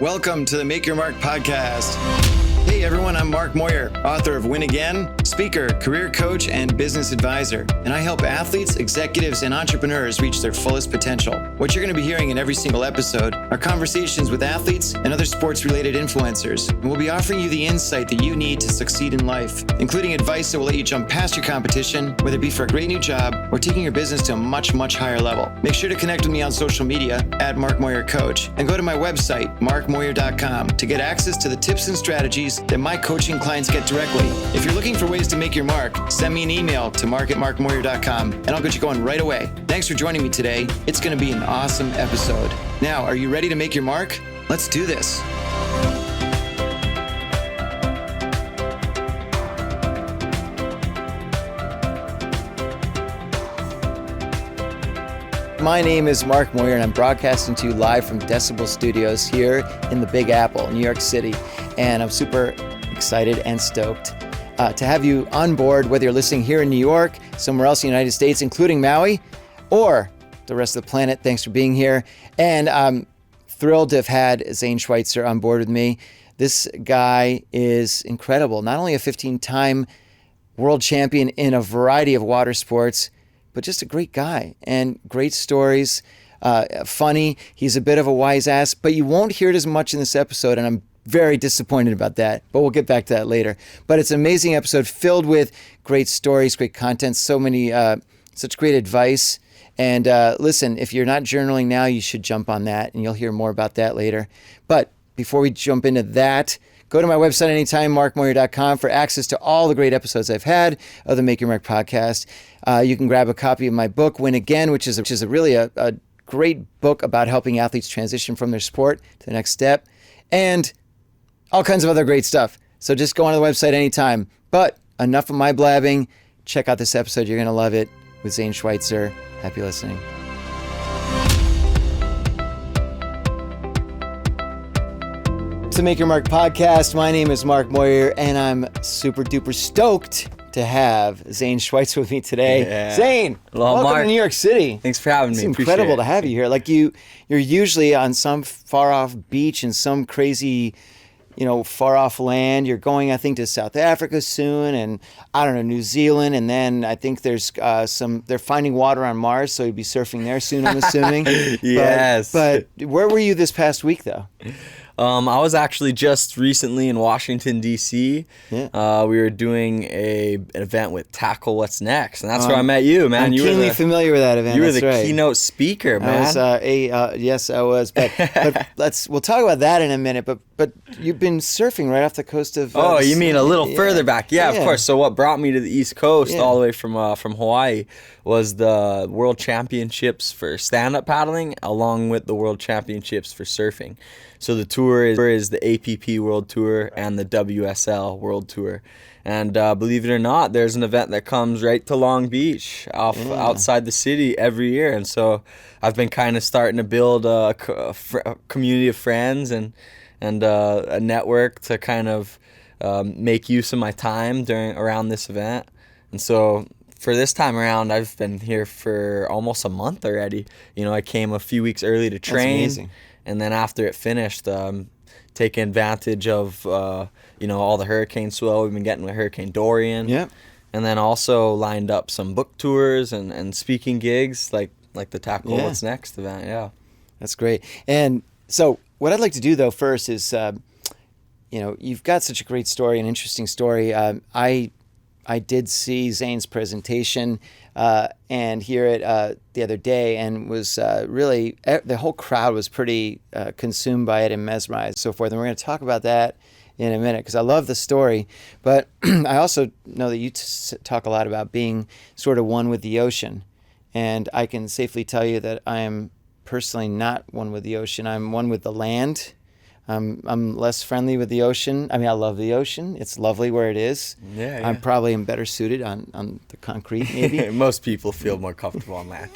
Welcome to the Make Your Mark podcast. Hey everyone, I'm Mark Moyer, author of Win Again, speaker, career coach, and business advisor. And I help athletes, executives, and entrepreneurs reach their fullest potential. What you're going to be hearing in every single episode are conversations with athletes and other sports-related influencers. And we'll be offering you the insight that you need to succeed in life, including advice that will let you jump past your competition, whether it be for a great new job or taking your business to a much, much higher level. Make sure to connect with me on social media at Mark Moyer Coach and go to my website, markmoyer.com, to get access to the tips and strategies that my coaching clients get directly. If you're looking for ways to make your mark, send me an email to mark@markmoyer.com and I'll get you going right away. Thanks for joining me today. It's going to be an awesome episode. Now, are you ready to make your mark? Let's do this. My name is Mark Moyer and I'm broadcasting to you live from Decibel Studios here in the Big Apple, New York City. And I'm super excited and stoked to have you on board, whether you're listening here in New York, somewhere else in the United States, including Maui, or the rest of the planet. Thanks for being here. And I'm thrilled to have had Zane Schweitzer on board with me. This guy is incredible. Not only a 15-time world champion in a variety of water sports, but just a great guy and great stories, funny. He's a bit of a wise ass, but you won't hear it as much in this episode, and I'm very disappointed about that, but we'll get back to that later. But it's an amazing episode filled with great stories, great content, so many, such great advice. And listen, if you're not journaling now, you should jump on that, and you'll hear more about that later. But before we jump into that, go to my website anytime, markmoyer.com, for access to all the great episodes I've had of the Make Your Mark podcast. You can grab a copy of my book, Win Again, which is really a great book about helping athletes transition from their sport to the next step, and all kinds of other great stuff. So just go on the website anytime. But enough of my blabbing. Check out this episode. You're going to love it with Zane Schweitzer. Happy listening. To Make Your Mark podcast. My name is Mark Moyer, and I'm super duper stoked to have Zane Schweitzer with me today. Yeah. Zane, hello, welcome Mark. to New York City. Thanks for having me. It's incredible to have you here. Like you're usually on some far off beach in some crazy, far off land. You're going, I think, to South Africa soon, and I don't know, New Zealand, and then I think there's they're finding water on Mars, so you'll be surfing there soon, I'm assuming. Yes. But where were you this past week, though? I was actually just recently in Washington, D.C. Yeah. We were doing an event with Tackle What's Next, and that's where I met you, man. I'm keenly familiar with that event. You were that's the right. keynote speaker, man. Yes, I was. But we'll talk about that in a minute. But you've been surfing right off the coast of. Oh, you mean a little further back? Yeah, of course. So what brought me to the East Coast, all the way from Hawaii, was the World Championships for stand-up paddling, along with the World Championships for surfing. So the tour is the APP World Tour and the WSL World Tour. And believe it or not, there's an event that comes right to Long Beach outside the city every year. And so I've been kind of starting to build a community of friends and a network to kind of make use of my time around this event. And so for this time around, I've been here for almost a month already. I came a few weeks early to train. That's amazing. And then after it finished, taking advantage of, all the hurricane swell we've been getting with Hurricane Dorian. Yep. And then also lined up some book tours and speaking gigs like the Tackle What's Next event. Yeah. That's great. And so what I'd like to do, though, first is, you've got such a great story, an interesting story. I did see Zane's presentation and hear it the other day, and was really, the whole crowd was pretty consumed by it and mesmerized and so forth. And we're going to talk about that in a minute because I love the story. But I also know that you talk a lot about being sort of one with the ocean. And I can safely tell you that I am personally not one with the ocean. I'm one with the land. I'm less friendly with the ocean. I mean, I love the ocean. It's lovely where it is. Yeah. I probably am better suited on the concrete, maybe. Most people feel more comfortable on land.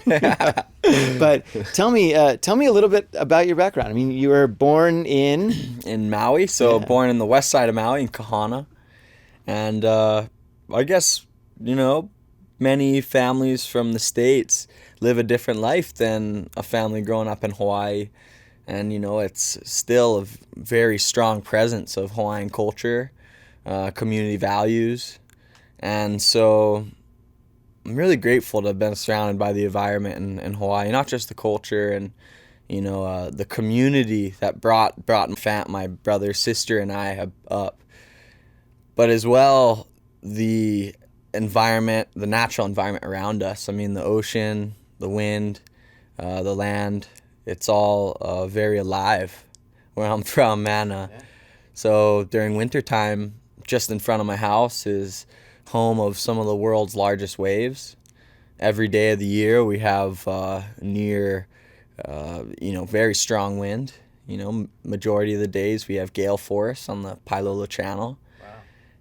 But tell me a little bit about your background. I mean, you were born in Maui, born in the west side of Maui in Kahana, and I guess many families from the States live a different life than a family growing up in Hawaii. And, it's still a very strong presence of Hawaiian culture, community values. And so I'm really grateful to have been surrounded by the environment in Hawaii, not just the culture and, the community that brought my brother, sister, and I up, but as well the environment, the natural environment around us. I mean, the ocean, the wind, the land, it's all very alive where I'm from, man. So during wintertime, just in front of my house is home of some of the world's largest waves. Every day of the year we have very strong wind. Majority of the days we have gale force on the Pailolo Channel. Wow.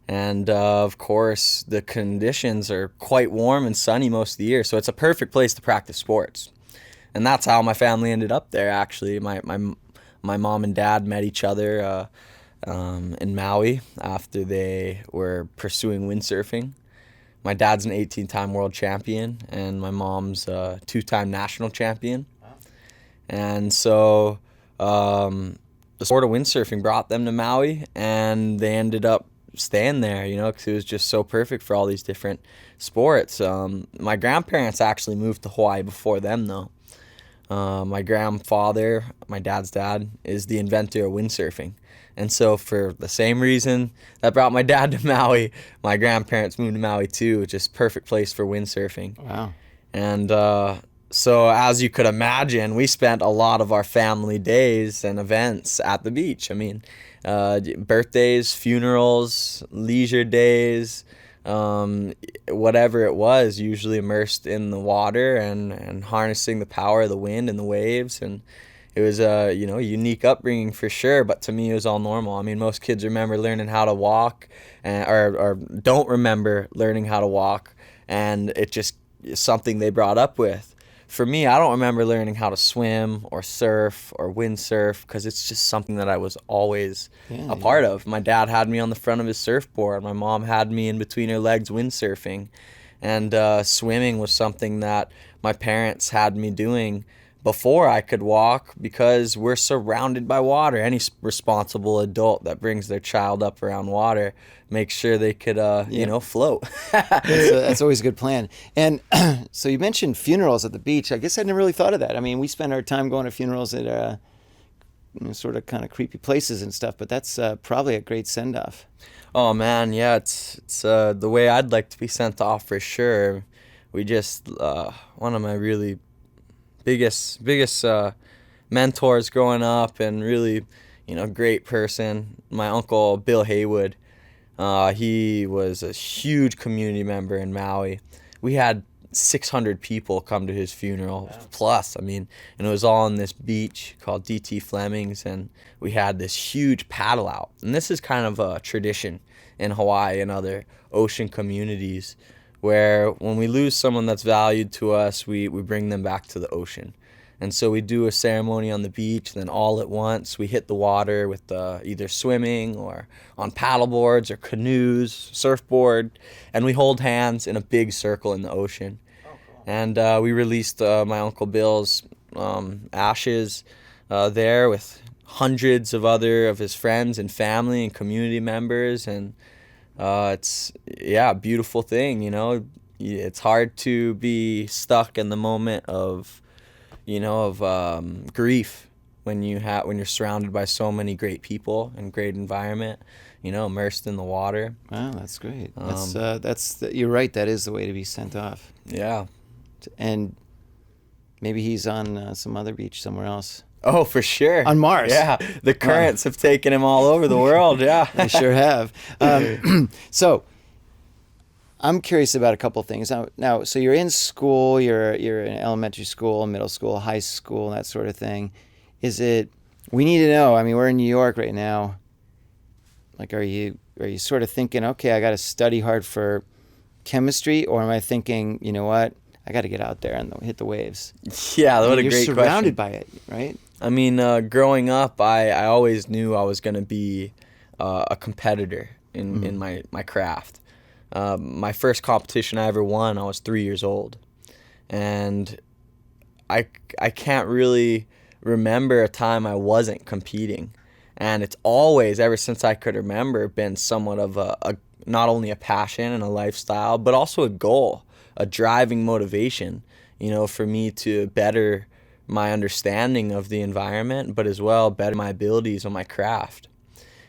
And of course the conditions are quite warm and sunny most of the year, so it's a perfect place to practice sports. And that's how my family ended up there, actually. My mom and dad met each other in Maui after they were pursuing windsurfing. My dad's an 18-time world champion, and my mom's a 2-time national champion. Wow. And so the sport of windsurfing brought them to Maui, and they ended up staying there, because it was just so perfect for all these different sports. My grandparents actually moved to Hawaii before them, though. My grandfather, my dad's dad, is the inventor of windsurfing. And so for the same reason that brought my dad to Maui, my grandparents moved to Maui too, just perfect place for windsurfing. Wow. And so as you could imagine, we spent a lot of our family days and events at the beach. I mean, birthdays, funerals, leisure days, whatever it was, usually immersed in the water and harnessing the power of the wind and the waves. And it was a unique upbringing for sure, but to me it was all normal. I mean, most kids remember learning how to walk or don't remember learning how to walk, and it just is something they brought up with. For me, I don't remember learning how to swim or surf or windsurf because it's just something that I was always a part of. My dad had me on the front of his surfboard. My mom had me in between her legs windsurfing. And swimming was something that my parents had me doing before I could walk because we're surrounded by water. Any responsible adult that brings their child up around water makes sure they could, float. That's always a good plan. And so you mentioned funerals at the beach. I guess I never really thought of that. I mean, we spend our time going to funerals at sort of kind of creepy places and stuff, but that's probably a great send-off. Oh, man, yeah, it's the way I'd like to be sent off for sure. We just, one of my really biggest mentors growing up and really, great person, my uncle Bill Haywood. He was a huge community member in Maui. We had 600 people come to his funeral plus. I mean, and it was all on this beach called DT Fleming's, and we had this huge paddle out. And this is kind of a tradition in Hawaii and other ocean communities where when we lose someone that's valued to us, we bring them back to the ocean. And so we do a ceremony on the beach, then all at once we hit the water with either swimming or on paddle boards or canoes, surfboard, and we hold hands in a big circle in the ocean. Oh, cool. And we released my Uncle Bill's ashes there with hundreds of his friends and family and community members, and it's a beautiful thing. It's hard to be stuck in the moment of grief when you're surrounded by so many great people and great environment, immersed in the water. Wow, that's great. You're right. That is the way to be sent off. Yeah. And maybe he's on some other beach somewhere else. Oh, for sure. On Mars. Yeah. The currents have taken him all over the world. Yeah. They sure have. So I'm curious about a couple things. Now, so you're in school, you're in elementary school, middle school, high school, that sort of thing. We need to know, I mean, we're in New York right now. Like, are you sort of thinking, okay, I got to study hard for chemistry, or am I thinking, you know what, I got to get out there and hit the waves? Yeah, what a great question. You're surrounded by it, right? I mean, growing up, I always knew I was going to be a competitor in my craft. My first competition I ever won, I was 3 years old. And I can't really remember a time I wasn't competing. And it's always, ever since I could remember, been somewhat of a not only a passion and a lifestyle, but also a goal, a driving motivation, you know, for me to better my understanding of the environment, but as well better my abilities on my craft.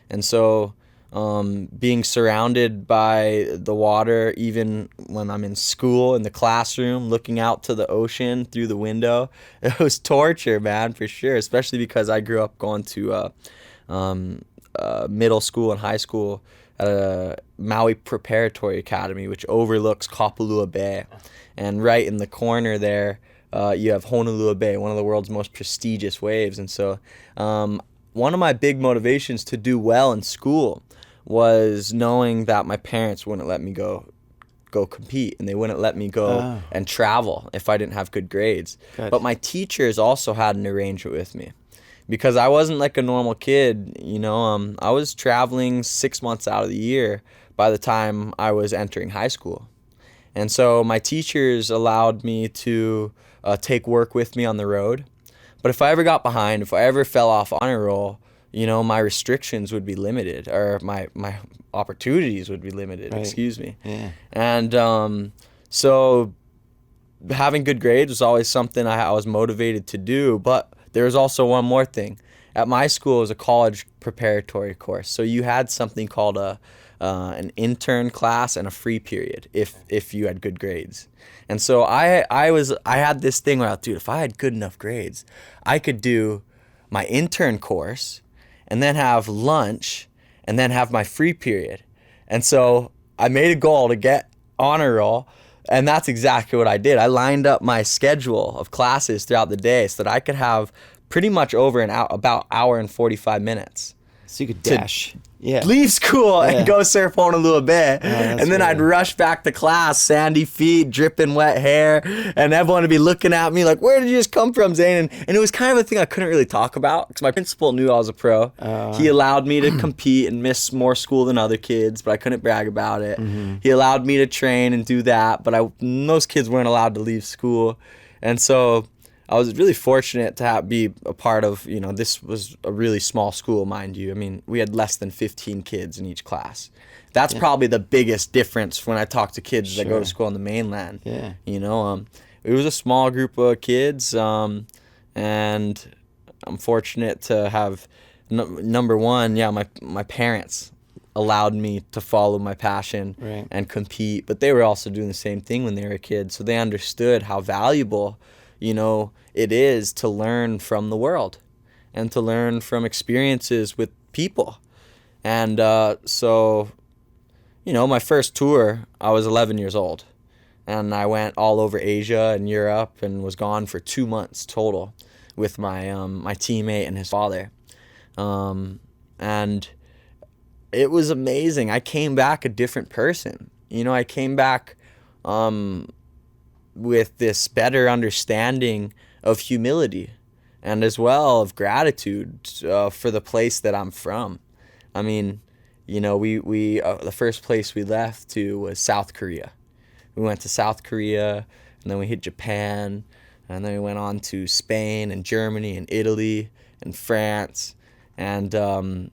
And so being surrounded by the water, even when I'm in school, in the classroom, looking out to the ocean through the window, it was torture, man, for sure, especially because I grew up going to middle school and high school at a Maui Preparatory Academy, which overlooks Kapalua Bay. And right in the corner there, you have Honolulu Bay, one of the world's most prestigious waves. And so one of my big motivations to do well in school was knowing that my parents wouldn't let me go compete, and they wouldn't let me go and travel if I didn't have good grades. Good. But my teachers also had an arrangement with me, because I wasn't like a normal kid, you know. I was traveling 6 months out of the year by the time I was entering high school. And so my teachers allowed me to take work with me on the road. But if I ever got behind, if I ever fell off honor roll, you know, my restrictions would be limited, or my opportunities would be limited, right. Excuse me. Yeah. And so having good grades was always something I was motivated to do. But there was also one more thing. At my school, it was a college preparatory course. So you had something called an intern class and a free period if you had good grades. And so I had this thing where, dude, if I had good enough grades, I could do my intern course and then have lunch and then have my free period. And so I made a goal to get honor roll, and that's exactly what I did. I lined up my schedule of classes throughout the day so that I could have pretty much over about hour and 45 minutes. So you could dash. Leave school and go surf Honolulu Bay. And then I'd rush back to class, sandy feet, dripping wet hair, and everyone would be looking at me like, where did you just come from, Zane? And it was kind of a thing I couldn't really talk about because my principal knew I was a pro. He allowed me to compete and miss more school than other kids, but I couldn't brag about it. Mm-hmm. He allowed me to train and do that, but most kids weren't allowed to leave school. And so I was really fortunate to be a part of, you know, this was a really small school, mind you. I mean, we had less than 15 kids in each class. That's probably the biggest difference when I talk to kids that go to school on the mainland. Yeah. You know, it was a small group of kids, and I'm fortunate to have, number one, my parents allowed me to follow my passion and compete, but they were also doing the same thing when they were a kid, so they understood how valuable, you know, it is to learn from the world and to learn from experiences with people. And so, you know, my first tour, I was 11 years old, and I went all over Asia and Europe and was gone for 2 months total with my my teammate and his father. And it was amazing. I came back a different person. You know, I came back with this better understanding of humility and as well of gratitude for the place that I'm from. I mean, you know, we the first place we left to was South Korea. We went to South Korea, and then we hit Japan, and then we went on to Spain and Germany and Italy and France. And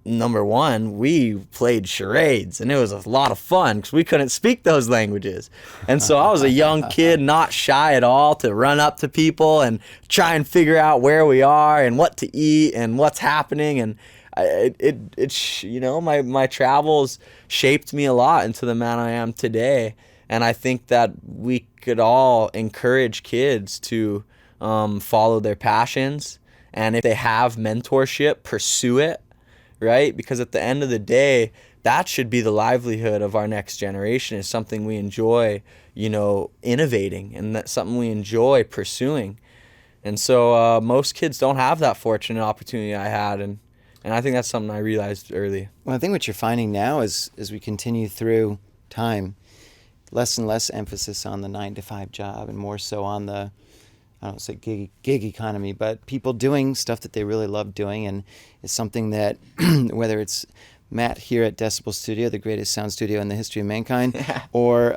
number one, we played charades, and it was a lot of fun because we couldn't speak those languages. And so I was a young kid, not shy at all, to run up to people and try and figure out where we are and what to eat and what's happening. And you know, my travels shaped me a lot into the man I am today. And I think that we could all encourage kids to follow their passions, and if they have mentorship, pursue it. Right? Because at the end of the day, that should be the livelihood of our next generation, is something we enjoy, you know, innovating, and that's something we enjoy pursuing. And so most kids don't have that fortunate opportunity I had, and I think that's something I realized early. Well, I think what you're finding now is, as we continue through time, less and less emphasis on the 9-to-5 job and more so on the, I don't say gig economy, but people doing stuff that they really love doing. And it's something that, whether it's Matt here at Decibel Studio, the greatest sound studio in the history of mankind, or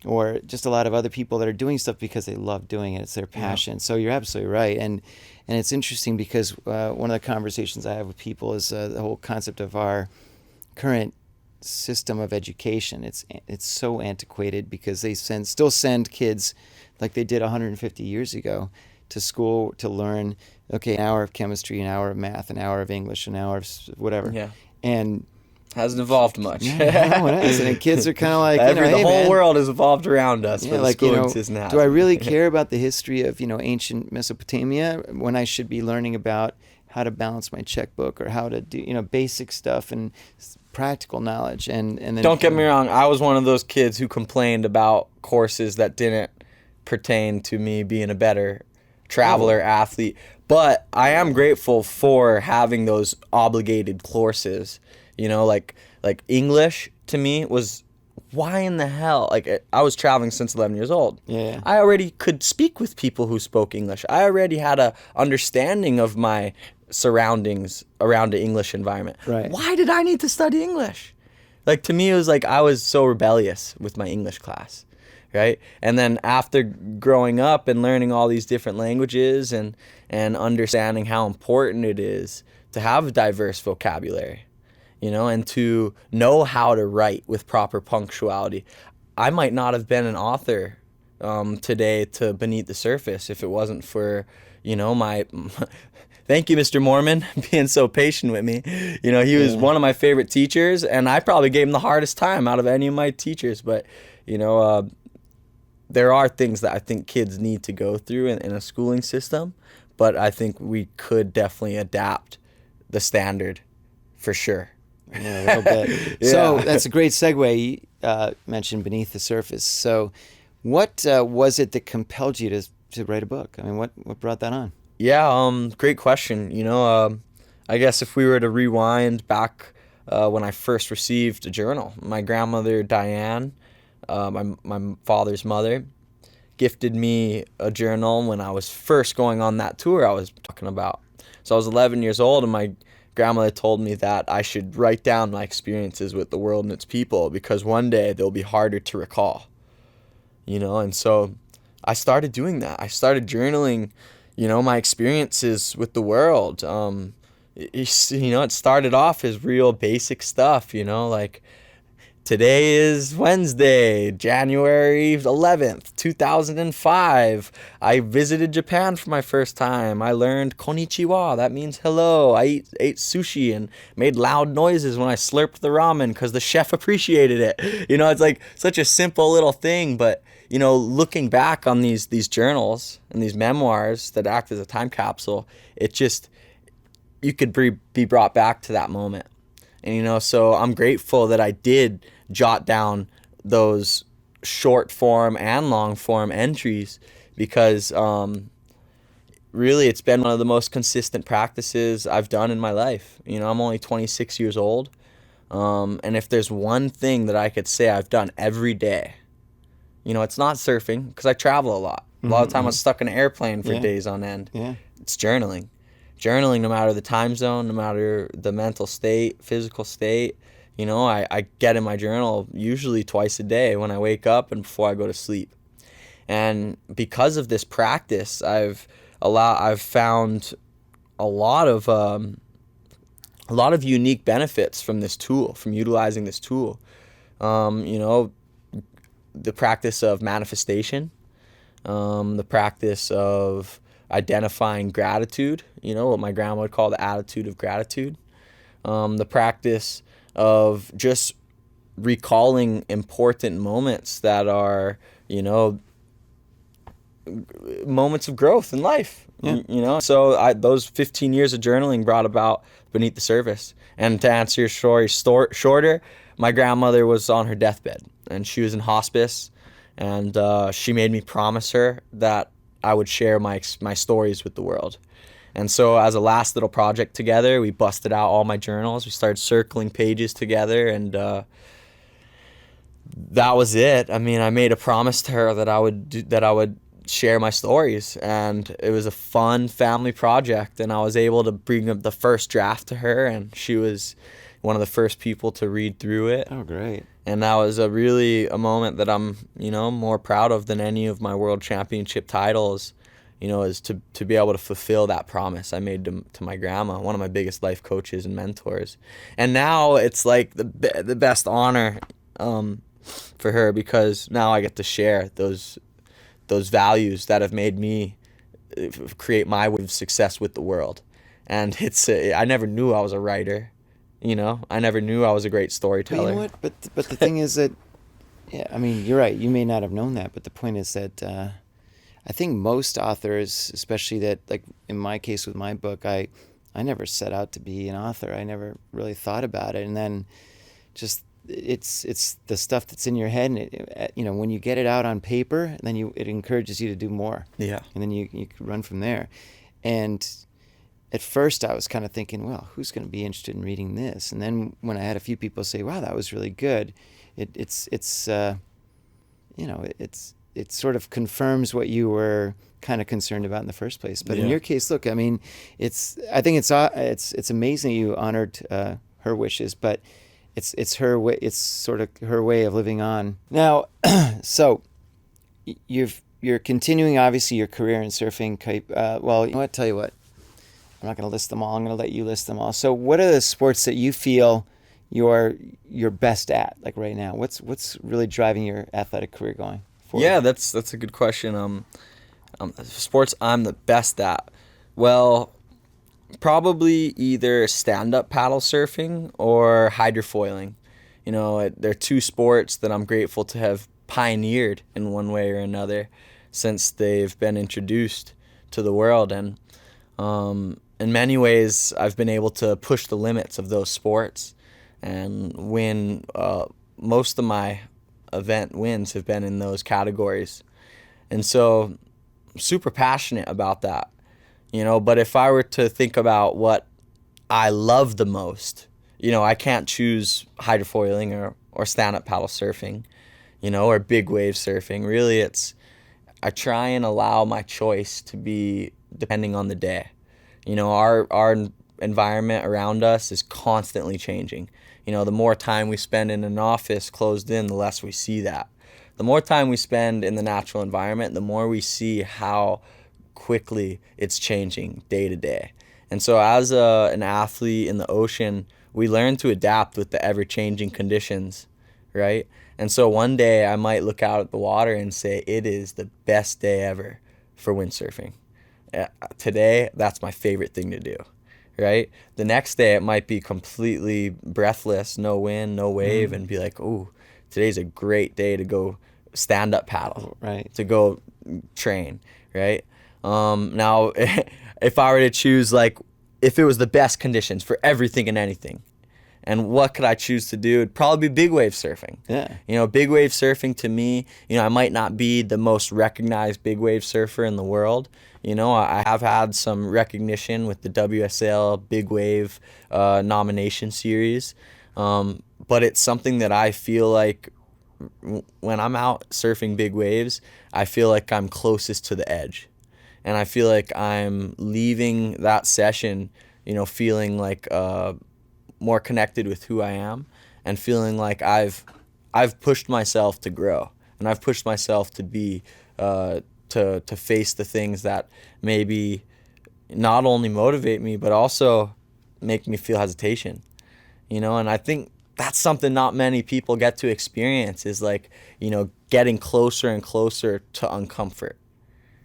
or just a lot of other people that are doing stuff because they love doing it. It's their passion. So you're absolutely right. And it's interesting because one of the conversations I have with people is the whole concept of our current system of education. It's so antiquated because they still send kids like they did 150 years ago to school to learn, okay, an hour of chemistry, an hour of math, an hour of English, an hour of whatever. Yeah. And hasn't evolved much. No, it hasn't. And kids are kind of like, the hey, whole man, world has evolved around us. yeah, But like, schooling system hasn't. do I really care about the history of, ancient Mesopotamia when I should be learning about how to balance my checkbook or how to do, basic stuff and practical knowledge? And then don't get me wrong, I was one of those kids who complained about courses that didn't pertain to me being a better traveler, athlete. But I am grateful for having those obligated courses. Like English to me was, why in the hell? Like, I was traveling since 11 years old. Yeah. I already could speak with people who spoke English. I already had a understanding of my surroundings around the English environment. Right. Why did I need to study English? Like, to me, it was like I was so rebellious with my English class, right? And then after growing up and learning all these different languages and understanding how important it is to have a diverse vocabulary, and to know how to write with proper punctuality. I might not have been an author today to Beneath the Surface if it wasn't for, my... Thank you, Mr. Mormon, being so patient with me. He was one of my favorite teachers, and I probably gave him the hardest time out of any of my teachers. But, there are things that I think kids need to go through in a schooling system, but I think we could definitely adapt the standard for sure. Yeah, a little bit. Yeah. So that's a great segue. You mentioned Beneath the Surface. So what was it that compelled you to write a book? I mean, what brought that on? Yeah, great question. I guess if we were to rewind back when I first received a journal, my grandmother, Diane, my father's mother, gifted me a journal when I was first going on that tour I was talking about. So I was 11 years old, and my grandmother told me that I should write down my experiences with the world and its people because one day they'll be harder to recall. And so I started doing that. I started journaling, my experiences with the world. It started off as real basic stuff, like today is Wednesday, January 11th, 2005. I visited Japan for my first time. I learned konnichiwa, that means hello. I ate sushi and made loud noises when I slurped the ramen because the chef appreciated it. It's like such a simple little thing, but looking back on these journals and these memoirs that act as a time capsule, you could be brought back to that moment. And, so I'm grateful that I did jot down those short form and long form entries because really it's been one of the most consistent practices I've done in my life. I'm only 26 years old. And if there's one thing that I could say I've done every day, it's not surfing because I travel a lot. A lot of the time I'm stuck in an airplane for days on end. Yeah. It's journaling. Journaling, no matter the time zone, no matter the mental state, physical state, I get in my journal usually twice a day when I wake up and before I go to sleep. And because of this practice, I've found a lot of unique benefits from this tool, from utilizing this tool. The practice of manifestation, the practice of identifying gratitude, what my grandma would call the attitude of gratitude, the practice of just recalling important moments that are, moments of growth in life. Yeah. So those 15 years of journaling brought about Beneath the Surface. And to answer your story shorter, my grandmother was on her deathbed and she was in hospice, and she made me promise her that I would share my stories with the world. And so as a last little project together, we busted out all my journals. We started circling pages together, and that was it. I mean, I made a promise to her that I would share my stories, and it was a fun family project, and I was able to bring up the first draft to her, and she was one of the first people to read through it. Oh, great. And that was a moment that I'm, more proud of than any of my world championship titles, is to be able to fulfill that promise I made to my grandma, one of my biggest life coaches and mentors. And now it's like the best honor for her, because now I get to share those values that have made me create my way of success with the world. And I never knew I was a writer. I never knew I was a great storyteller. But you know what? But the thing is that, yeah, I mean, you're right. You may not have known that, but the point is that I think most authors, especially that, like in my case with my book, I never set out to be an author. I never really thought about it, and then just it's the stuff that's in your head, and it, when you get it out on paper, then it encourages you to do more. Yeah. And then you run from there, and at first I was kind of thinking, well, who's going to be interested in reading this? And then when I had a few people say, wow, that was really good, it sort of confirms what you were kind of concerned about in the first place. But in your case, look, I mean, I think it's amazing you honored her wishes, but it's her way, it's sort of her way of living on. Now, so you're continuing obviously your career in surfing. Well, you know what? Tell you what. I'm not going to list them all. I'm going to let you list them all. So what are the sports that you feel you're best at, like right now? What's really driving your athletic career going forward? Yeah, that's a good question. Sports I'm the best at. Well, probably either stand-up paddle surfing or hydrofoiling. They're two sports that I'm grateful to have pioneered in one way or another since they've been introduced to the world. And in many ways, I've been able to push the limits of those sports and win. Most of my event wins have been in those categories. And so I'm super passionate about that, but if I were to think about what I love the most, I can't choose hydrofoiling or stand-up paddle surfing, or big wave surfing. Really, I try and allow my choice to be depending on the day. Our environment around us is constantly changing. The more time we spend in an office closed in, the less we see that. The more time we spend in the natural environment, the more we see how quickly it's changing day to day. And so as an athlete in the ocean, we learn to adapt with the ever-changing conditions, right? And so one day I might look out at the water and say, it is the best day ever for windsurfing. Today, that's my favorite thing to do, right? The next day, it might be completely breathless, no wind, no wave, and be like, "Ooh, today's a great day to go stand-up paddle, right? To go train, right?" Now, if I were to choose, like, if it was the best conditions for everything and anything, and what could I choose to do? It'd probably be big wave surfing. Yeah. Big wave surfing to me, I might not be the most recognized big wave surfer in the world. I have had some recognition with the WSL Big Wave nomination series. But it's something that I feel like when I'm out surfing big waves, I feel like I'm closest to the edge. And I feel like I'm leaving that session, feeling like more connected with who I am and feeling like I've pushed myself to grow, and I've pushed myself to be to face the things that maybe not only motivate me but also make me feel hesitation, and I think that's something not many people get to experience, is like, getting closer and closer to uncomfort.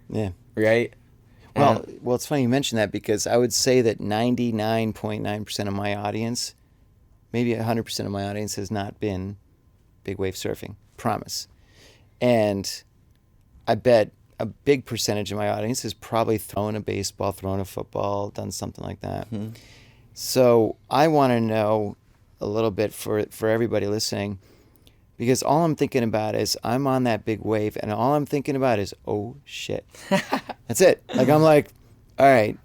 Yeah. Right? Well, it's funny you mention that, because I would say that 99.9% of my audience, maybe 100% of my audience, has not been big wave surfing. Promise. And I bet a big percentage of my audience has probably thrown a baseball, thrown a football, done something like that. Mm-hmm. So I want to know a little bit for everybody listening, because all I'm thinking about is I'm on that big wave, and all I'm thinking about is, oh shit. That's it. Like, I'm like, all right,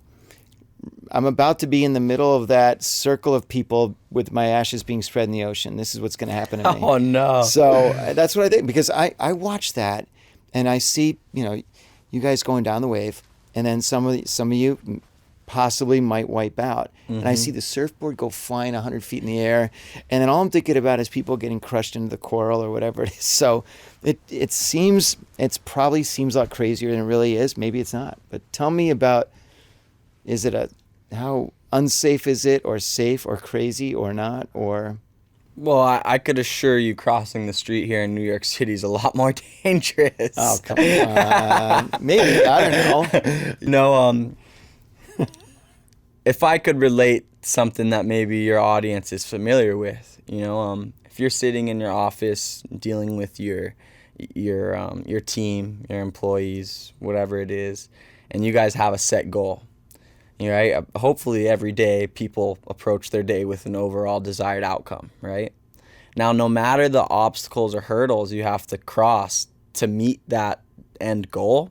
I'm about to be in the middle of that circle of people with my ashes being spread in the ocean. This is what's going to happen to me. Oh no. So that's what I think, because I watch that and I see, you guys going down the wave, and then some of you possibly might wipe out. And I see the surfboard go flying 100 feet in the air, and then all I'm thinking about is people getting crushed into the coral or whatever it is. So it probably seems a lot crazier than it really is. Maybe it's not. But tell me about, how unsafe is it, or safe, or crazy, or not, or... Well, I could assure you crossing the street here in New York City is a lot more dangerous. Oh, come on. Maybe. I don't know. If I could relate something that maybe your audience is familiar with, if you're sitting in your office dealing with your team, your employees, whatever it is, and you guys have a set goal, right? Hopefully every day people approach their day with an overall desired outcome, right? Now, no matter the obstacles or hurdles you have to cross to meet that end goal,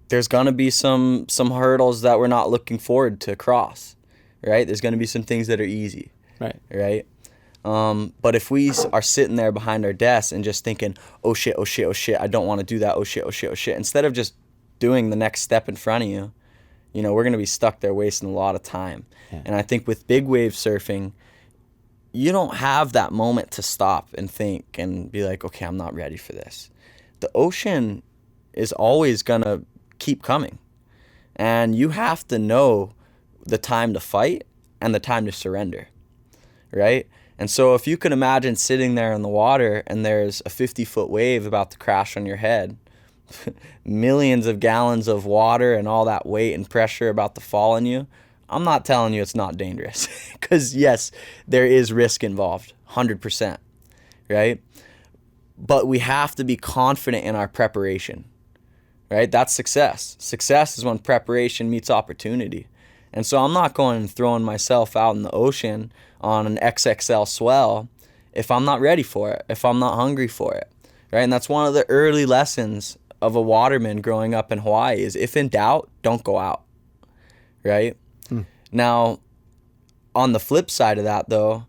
there's going to be some hurdles that we're not looking forward to cross, right? There's going to be some things that are easy, right? But if we are sitting there behind our desks and just thinking, oh shit, I don't want to do that, oh shit, instead of just doing the next step in front of you, we're going to be stuck there wasting a lot of time. Yeah. And I think with big wave surfing, you don't have that moment to stop and think and be like, okay, I'm not ready for this. The ocean is always going to keep coming. And you have to know the time to fight and the time to surrender, right? And so if you can imagine sitting there in the water and there's a 50-foot wave about to crash on your head, millions of gallons of water and all that weight and pressure about to fall on you, I'm not telling you it's not dangerous. Because yes, there is risk involved, 100%, right? But we have to be confident in our preparation, right? That's success. Success is when preparation meets opportunity. And so I'm not going and throwing myself out in the ocean on an XXL swell if I'm not ready for it, if I'm not hungry for it, right? And that's one of the early lessons of a waterman growing up in Hawaii is, if in doubt, don't go out, right? Now, on the flip side of that, though,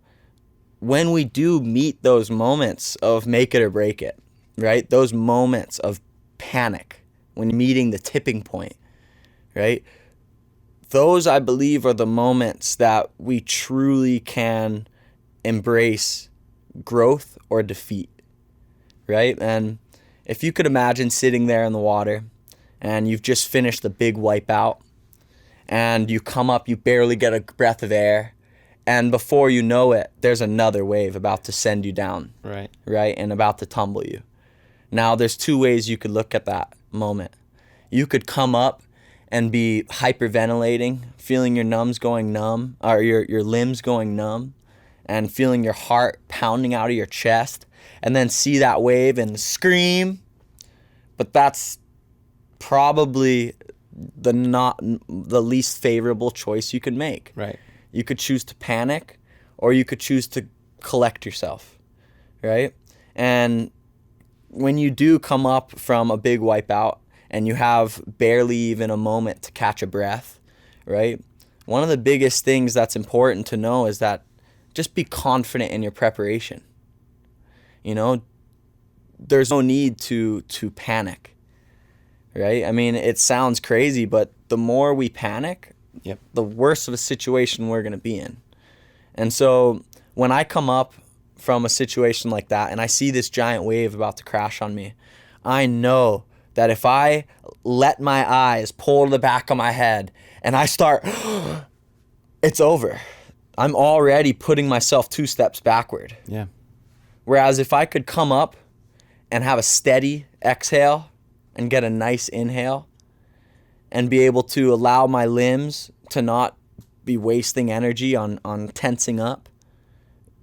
when we do meet those moments of make it or break it, right? Those moments of panic when meeting the tipping point, right? Those, I believe, are the moments that we truly can embrace growth or defeat, right? And if you could imagine sitting there in the water and you've just finished the big wipeout and you come up, you barely get a breath of air, and before you know it, there's another wave about to send you down, right? And about to tumble you. Now, there's two ways you could look at that moment. You could come up and be hyperventilating, feeling your limbs going numb, and feeling your heart pounding out of your chest, and then see that wave and scream. But that's probably the least favorable choice you could make. Right. You could choose to panic, or you could choose to collect yourself, right? And when you do come up from a big wipeout and you have barely even a moment to catch a breath, right? One of the biggest things that's important to know is that just be confident in your preparation. There's no need to panic, right? I mean, it sounds crazy, but the more we panic, the worse of a situation we're going to be in. And so when I come up from a situation like that and I see this giant wave about to crash on me, I know that if I let my eyes pull to the back of my head and I start, it's over. I'm already putting myself 2 steps backward. Yeah. Whereas if I could come up and have a steady exhale and get a nice inhale and be able to allow my limbs to not be wasting energy on tensing up,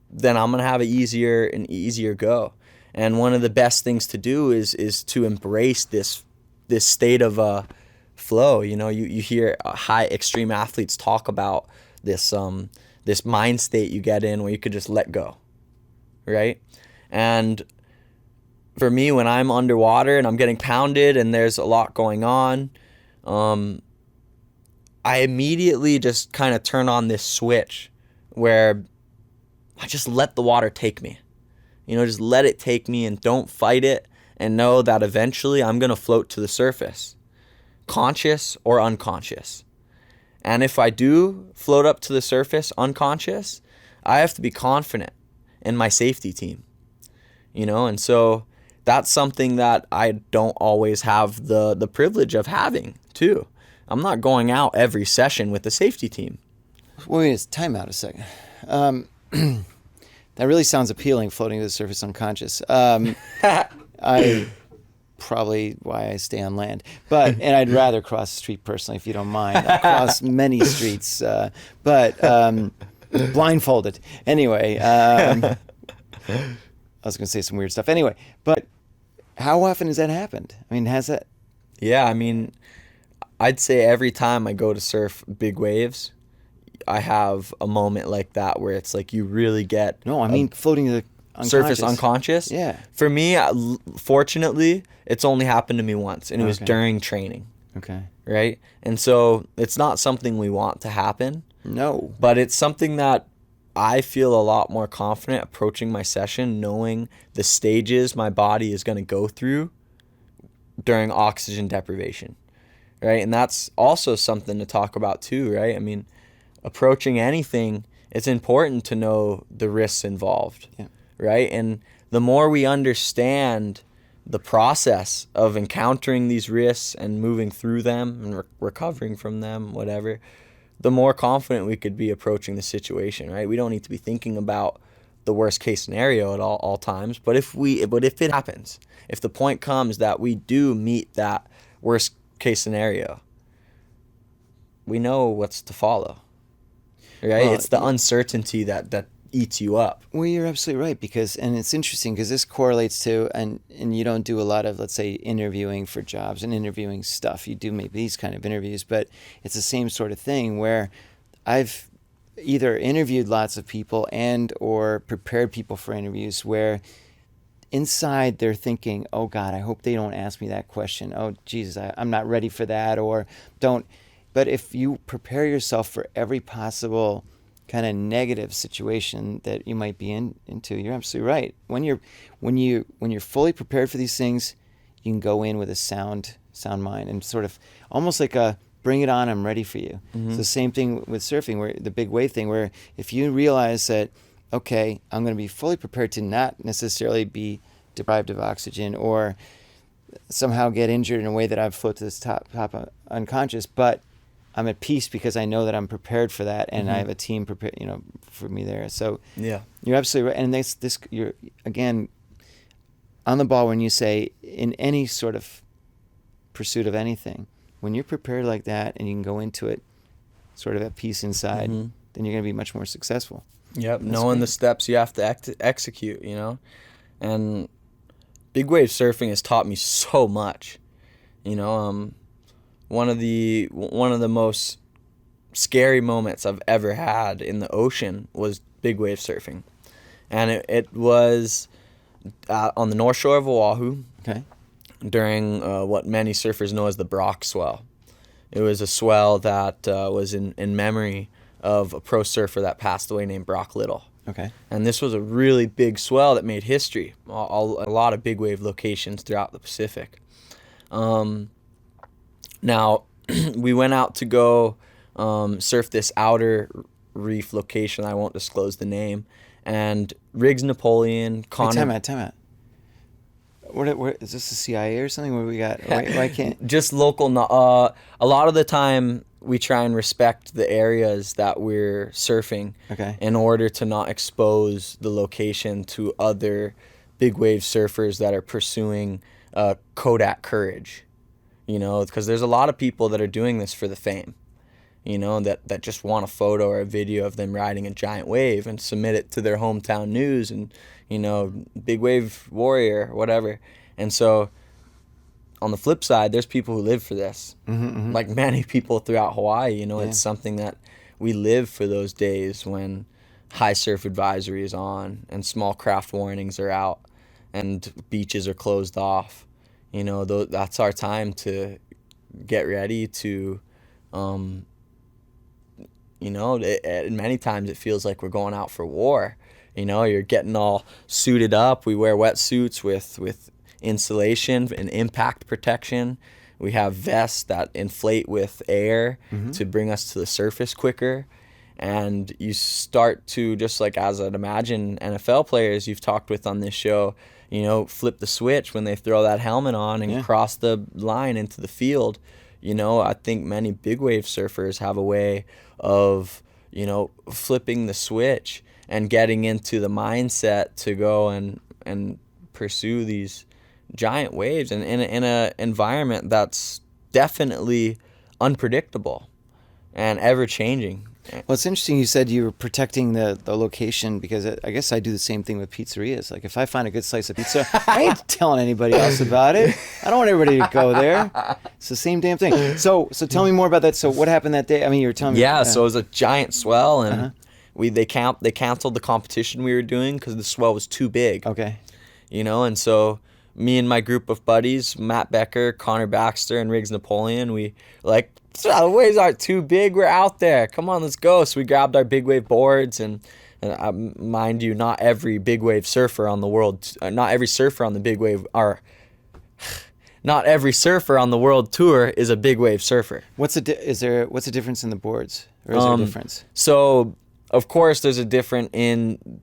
then I'm going to have an easier go. And one of the best things to do is to embrace this state of flow. You hear high extreme athletes talk about this mind state you get in where you could just let go, right? And for me, when I'm underwater and I'm getting pounded and there's a lot going on, I immediately just kind of turn on this switch where I just let the water take me. Just let it take me and don't fight it, and know that eventually I'm going to float to the surface, conscious or unconscious. And if I do float up to the surface unconscious, I have to be confident in my safety team, you know? And so that's something that I don't always have the privilege of having too. I'm not going out every session with the safety team. Wait, time out a second. That really sounds appealing, floating to the surface unconscious. I probably why I stay on land, and I'd rather cross the street personally, if you don't mind. I cross many streets, but blindfolded. Anyway, I was going to say some weird stuff. Anyway, but how often has that happened? I mean, has that? Yeah, I mean, I'd say every time I go to surf big waves, I have a moment like that where it's like you really get... No, I mean floating to the unconscious. Surface unconscious? Yeah. For me, fortunately, it's only happened to me once, and it was during training. Okay. Right? And so it's not something we want to happen. No. But it's something that I feel a lot more confident approaching my session, knowing the stages my body is going to go through during oxygen deprivation. Right? And that's also something to talk about too, right? I mean, approaching anything, it's important to know the risks involved, right? And the more we understand the process of encountering these risks and moving through them and recovering from them, whatever, the more confident we could be approaching the situation, right? We don't need to be thinking about the worst case scenario at all times, but if it happens, if the point comes that we do meet that worst case scenario, we know what's to follow. Right? Well, it's the uncertainty that eats you up. Well, you're absolutely right, and it's interesting because this correlates to, and you don't do a lot of, let's say, interviewing for jobs and interviewing stuff. You do maybe these kind of interviews, but it's the same sort of thing where I've either interviewed lots of people and or prepared people for interviews where inside they're thinking, oh God, I hope they don't ask me that question. Oh Jesus, I'm not ready for that, or don't. But if you prepare yourself for every possible kind of negative situation that you might be into, you're absolutely right. When you're fully prepared for these things, you can go in with a sound mind and sort of almost like a bring it on, I'm ready for you. Mm-hmm. It's the same thing with surfing, where the big wave thing, where if you realize that, okay, I'm going to be fully prepared to not necessarily be deprived of oxygen or somehow get injured in a way that I've float to this top unconscious, but I'm at peace because I know that I'm prepared for that, and I have a team prepared, for me there. So yeah, you're absolutely right. And this you're again on the ball when you say in any sort of pursuit of anything, when you're prepared like that and you can go into it sort of at peace inside, then you're going to be much more successful. Yep, knowing the steps you have to execute, and big wave surfing has taught me so much, One of the most scary moments I've ever had in the ocean was big wave surfing, and it was on the north shore of Oahu. Okay. During what many surfers know as the Brock swell. It was a swell that was in memory of a pro surfer that passed away named Brock Little. Okay. And this was a really big swell that made history. A lot of big wave locations throughout the Pacific. Now, we went out to go surf this outer reef location. I won't disclose the name. And Riggs Napoleon, Connor... Wait, time out. What is this, the CIA or something? Where we got... Why can't... Just local... a lot of the time, we try and respect the areas that we're surfing in order to not expose the location to other big wave surfers that are pursuing Kodak courage. Because there's a lot of people that are doing this for the fame, that just want a photo or a video of them riding a giant wave and submit it to their hometown news and, big wave warrior, whatever. And so on the flip side, there's people who live for this, like many people throughout Hawaii. It's something that we live for, those days when high surf advisory is on and small craft warnings are out and beaches are closed off. That's our time to get ready to, many times it feels like we're going out for war. You're getting all suited up. We wear wetsuits with insulation and impact protection. We have vests that inflate with air to bring us to the surface quicker. And you start to, just like as I'd imagine NFL players you've talked with on this show, you know, flip the switch when they throw that helmet on and cross the line into the field. You know, I think many big wave surfers have a way of, you know, flipping the switch and getting into the mindset to go and pursue these giant waves and in a environment that's definitely unpredictable and ever changing. Well, it's interesting you said you were protecting the location, because I guess I do the same thing with pizzerias. Like, if I find a good slice of pizza, I ain't telling anybody else about it. I don't want everybody to go there. It's the same damn thing. So tell me more about that. So what happened that day? I mean, you were telling me. Yeah, so it was a giant swell, and they canceled the competition we were doing because the swell was too big. Okay. You know, and so me and my group of buddies, Matt Becker, Connor Baxter, and Riggs Napoleon, we like, the waves aren't too big. We're out there. Come on, let's go. So we grabbed our big wave boards, and mind you, not every big wave surfer on the world, not every surfer on the big wave not every surfer on the world tour is a big wave surfer. What's the difference in the boards, or is there a difference? So of course there's a difference in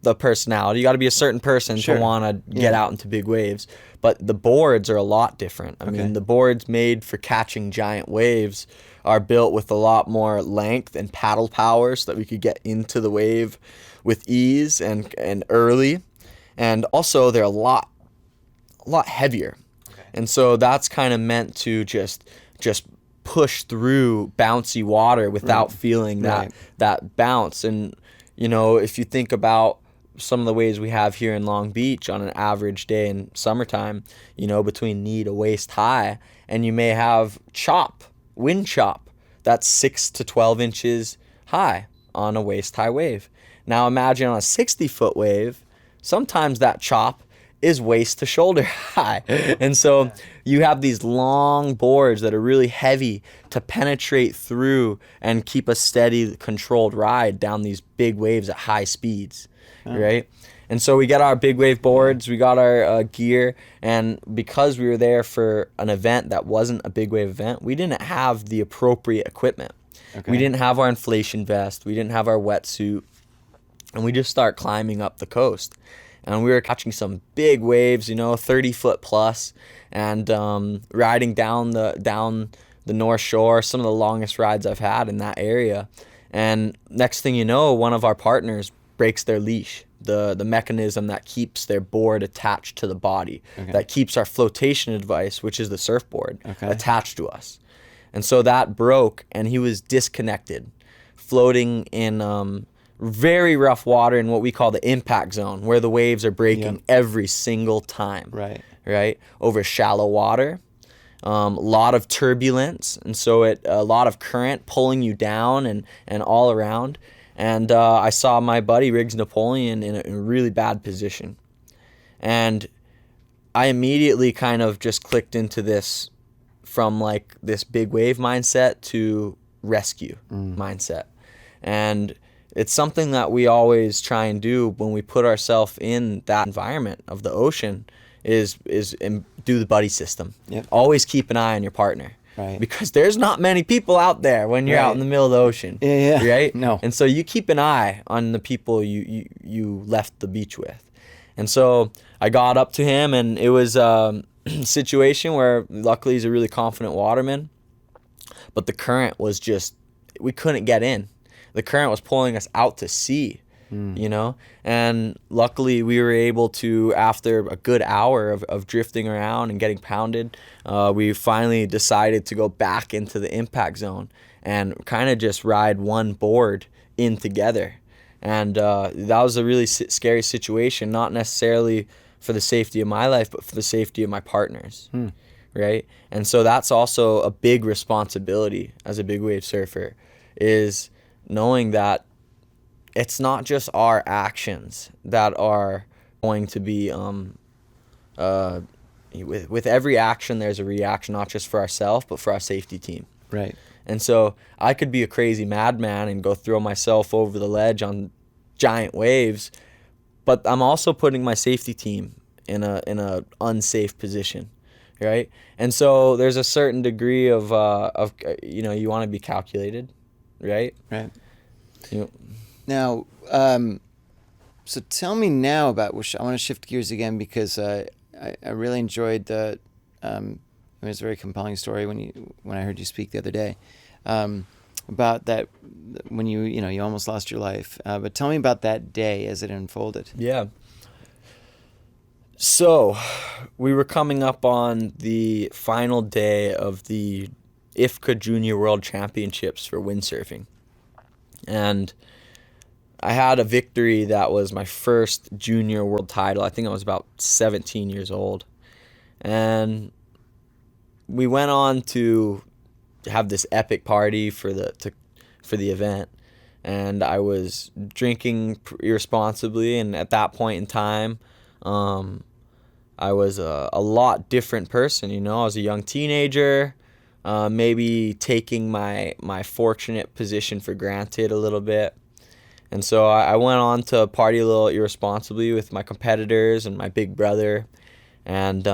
the personality. You got to be a certain person to want to get out into big waves. But the boards are a lot different. I mean, the boards made for catching giant waves are built with a lot more length and paddle power so that we could get into the wave with ease and early. And also they're a lot heavier. Okay. And so that's kind of meant to just push through bouncy water without feeling that bounce. And you know, if you think about some of the waves we have here in Long Beach on an average day in summertime, you know, between knee to waist high, and you may have wind chop, that's 6 to 12 inches high on a waist high wave. Now imagine on a 60-foot wave, sometimes that chop is waist to shoulder high. And so you have these long boards that are really heavy to penetrate through and keep a steady, controlled ride down these big waves at high speeds, right? And so we got our big wave boards, we got our gear, and because we were there for an event that wasn't a big wave event, we didn't have the appropriate equipment. Okay. We didn't have our inflation vest, we didn't have our wetsuit, and we just start climbing up the coast. And we were catching some big waves, you know, 30-foot plus, and riding down the North Shore, some of the longest rides I've had in that area. And next thing you know, one of our partners breaks their leash, the mechanism that keeps their board attached to the body, that keeps our flotation device, which is the surfboard, attached to us. And so that broke, and he was disconnected, floating in very rough water in what we call the impact zone, where the waves are breaking every single time. Right? Over shallow water, a lot of turbulence, and so a lot of current pulling you down and all around. And I saw my buddy Riggs Napoleon in a really bad position. And I immediately kind of just clicked into this, from like this big wave mindset to rescue mindset. And it's something that we always try and do when we put ourselves in that environment of the ocean is do the buddy system. Always keep an eye on your partner. Because there's not many people out there when you're out in the middle of the ocean. Right? No. And so you keep an eye on the people you left the beach with. And so I got up to him, and it was a situation where luckily he's a really confident waterman, but the current was just, we couldn't get in. The current was pulling us out to sea, you know? And luckily we were able to, after a good hour of drifting around and getting pounded, we finally decided to go back into the impact zone and kind of just ride one board in together. And that was a really scary situation, not necessarily for the safety of my life, but for the safety of my partners, right? And so that's also a big responsibility as a big wave surfer, is knowing that it's not just our actions that are going to be with every action there's a reaction, not just for ourselves but for our safety team. Right. And so I could be a crazy madman and go throw myself over the ledge on giant waves, but I'm also putting my safety team in a unsafe position, right? And so there's a certain degree of you want to be calculated, right? Right. You know, Now, so tell me now about, which I want to shift gears again because I really enjoyed the, it was a very compelling story when I heard you speak the other day, about that when you almost lost your life. But tell me about that day as it unfolded. Yeah. So we were coming up on the final day of the IFCA Junior World Championships for windsurfing. And I had a victory that was my first junior world title. I think I was about 17 years old. And we went on to have this epic party for the event. And I was drinking irresponsibly, and at that point in time, I was a lot different person, I was a young teenager, maybe taking my fortunate position for granted a little bit. And so I went on to party a little irresponsibly with my competitors and my big brother. And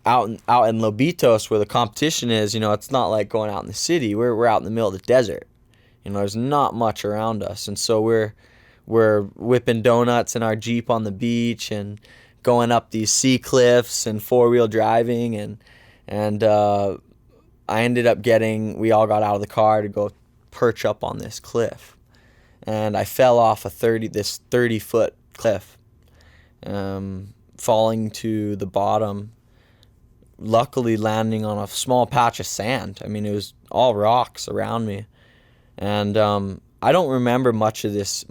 out in Lobitos, where the competition is, it's not like going out in the city. We're out in the middle of the desert. There's not much around us. And so we're whipping donuts in our Jeep on the beach and going up these sea cliffs and four-wheel driving. And I ended up we all got out of the car to go perch up on this cliff. And I fell off this 30-foot cliff, falling to the bottom, luckily landing on a small patch of sand. I mean, it was all rocks around me. And I don't remember much of this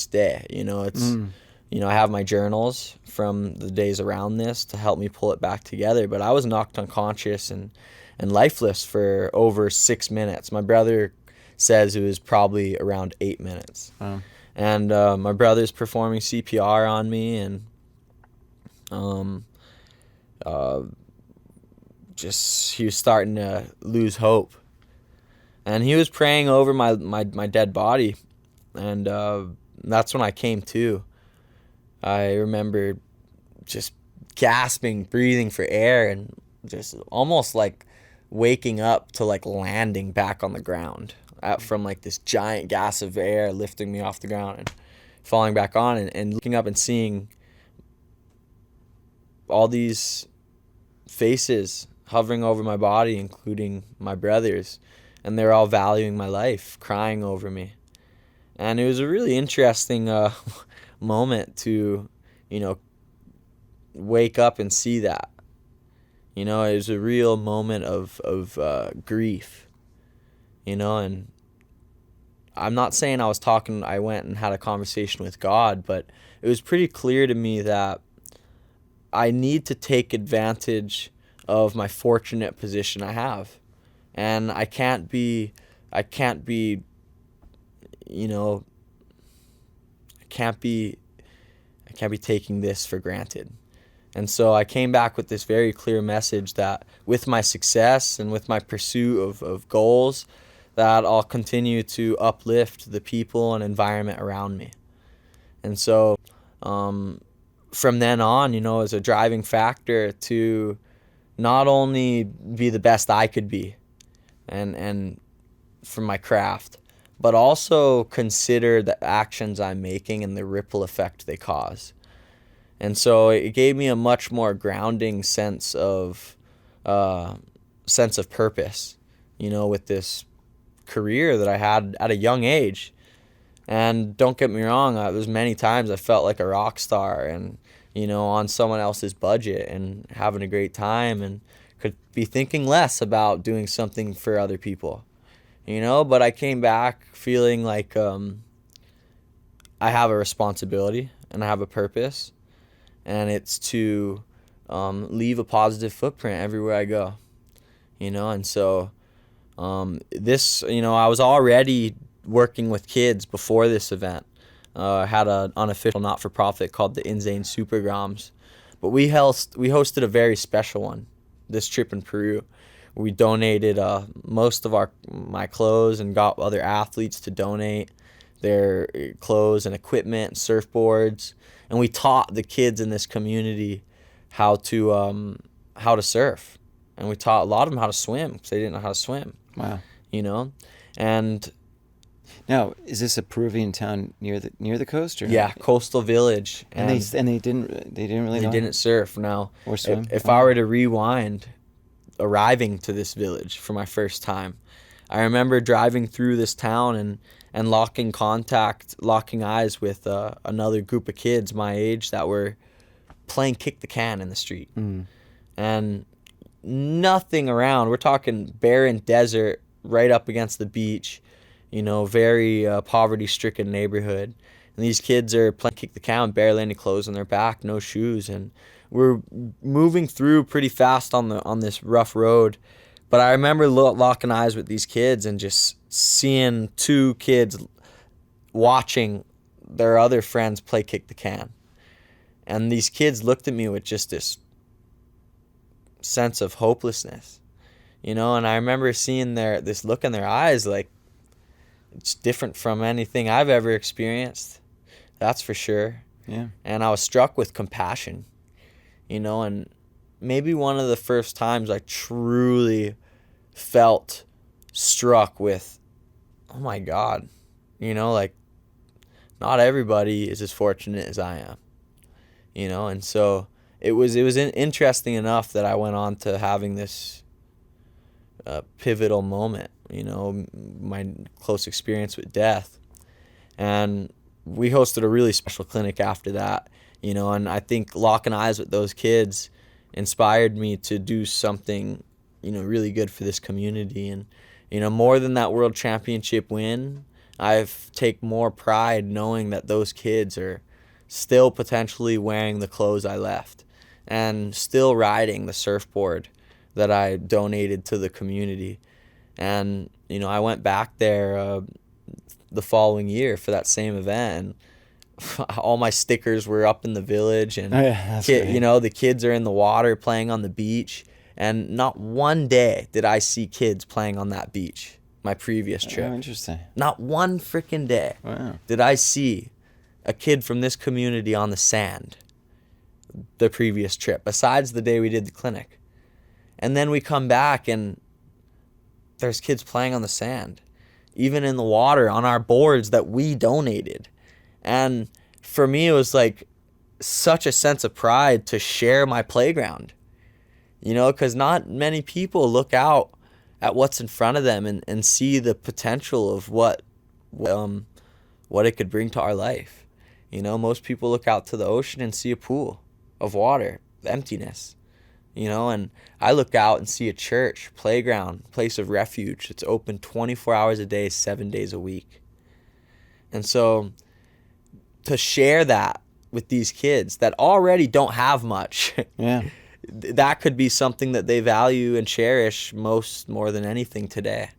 day. I have my journals from the days around this to help me pull it back together. But I was knocked unconscious and lifeless for over 6 minutes. My brother says it was probably around 8 minutes. Wow. And my brother's performing CPR on me, and he was starting to lose hope. And he was praying over my dead body, and that's when I came to. I remember just gasping, breathing for air, and just almost like waking up to like landing back on the ground from like this giant gas of air lifting me off the ground and falling back on, and looking up and seeing all these faces hovering over my body, including my brothers, and they're all valuing my life, crying over me. And it was a really interesting moment to, wake up and see that. It was a real moment of grief, and I'm not saying I went and had a conversation with God, but it was pretty clear to me that I need to take advantage of my fortunate position I have. And I can't be taking this for granted. And so I came back with this very clear message that with my success and with my pursuit of goals, that I'll continue to uplift the people and environment around me. And so from then on, as a driving factor to not only be the best I could be and for my craft, but also consider the actions I'm making and the ripple effect they cause. And so it gave me a much more grounding sense of purpose, with this career that I had at a young age. And don't get me wrong, there's many times I felt like a rock star and, on someone else's budget and having a great time, and could be thinking less about doing something for other people, but I came back feeling like I have a responsibility and I have a purpose, and it's to leave a positive footprint everywhere I go, and so this, I was already working with kids before this event. I had an unofficial not-for-profit called the Zane Supergroms, but we hosted a very special one this trip in Peru. We donated most of my clothes and got other athletes to donate their clothes and equipment and surfboards, and we taught the kids in this community how to how to surf, and we taught a lot of them how to swim because they didn't know how to swim. Wow. You know, and now is this a Peruvian town near the coast, or yeah, coastal village, and they didn't really they know didn't surf. Now, or swim. If I were to rewind, arriving to this village for my first time, I remember driving through this town and locking eyes with another group of kids my age that were playing kick the can in the street. And nothing around. We're talking barren desert right up against the beach, you know, very poverty-stricken neighborhood. And these kids are playing kick the can, barely any clothes on their back, no shoes. And we're moving through pretty fast on this rough road. But I remember locking eyes with these kids and just seeing two kids watching their other friends play kick the can. And these kids looked at me with just this sense of hopelessness, you know. And I remember seeing this look in their eyes, like it's different from anything I've ever experienced. That's for sure. Yeah. And I was struck with compassion, you know, and maybe one of the first times I truly felt struck with, oh my God, you know, like not everybody is as fortunate as I am, you know. And so it was interesting enough that I went on to having this pivotal moment, you know, my close experience with death. And we hosted a really special clinic after that, you know, and I think locking eyes with those kids inspired me to do something, you know, really good for this community. And, you know, more than that world championship win, I've take more pride knowing that those kids are still potentially wearing the clothes I left and still riding the surfboard that I donated to the community. And, you know, I went back there the following year for that same event, and all my stickers were up in the village, and you know, the kids are in the water playing on the beach, and not one day did I see kids playing on that beach my previous trip. Oh, interesting. Not one freaking day did I see a kid from this community on the sand the previous trip, besides the day we did the clinic. And then we come back and there's kids playing on the sand, even in the water on our boards that we donated. And for me, it was like such a sense of pride to share my playground, you know, because not many people look out at what's in front of them and see the potential of what it could bring to our life. You know, most people look out to the ocean and see a pool of water, emptiness, you know, and I look out and see a church, playground, place of refuge. It's open 24 hours a day, 7 days a week. And so to share that with these kids that already don't have much, that could be something that they value and cherish more than anything today.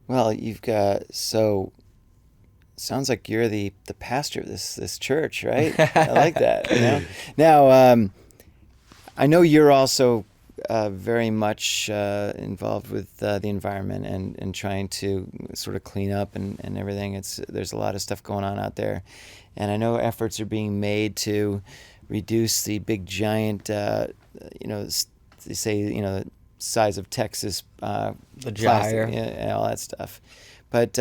Well, you've got, so sounds like you're the pastor of this church, right? I like that. You know? Now, I know you're also very much involved with the environment and trying to sort of clean up and everything. There's a lot of stuff going on out there, and I know efforts are being made to reduce the big giant, you know, they say, you know, the size of Texas, the plastic, gyre, and all that stuff. But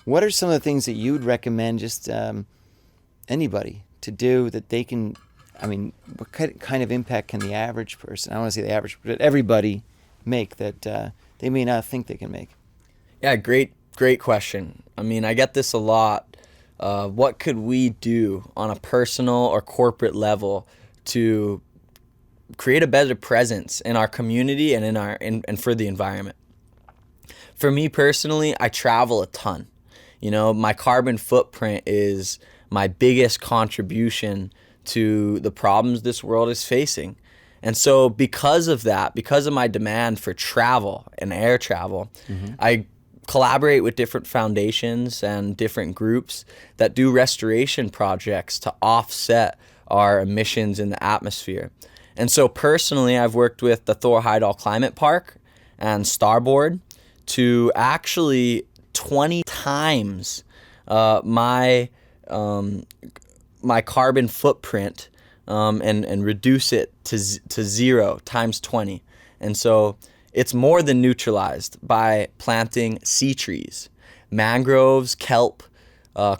what are some of the things that you would recommend just anybody to do that they can, I mean, what kind of impact can the average person, I don't want to say the average, but everybody make that they may not think they can make? Yeah, great question. I mean, I get this a lot. What could we do on a personal or corporate level to create a better presence in our community and and for the environment? For me personally, I travel a ton. You know, my carbon footprint is my biggest contribution to the problems this world is facing. And so because of that, because of my demand for travel and air travel, I collaborate with different foundations and different groups that do restoration projects to offset our emissions in the atmosphere. And so personally, I've worked with the Thor Heyerdahl Climate Park and Starboard to actually 20 times my carbon footprint and reduce it to 0 times 20. And so it's more than neutralized by planting sea trees, mangroves, kelp,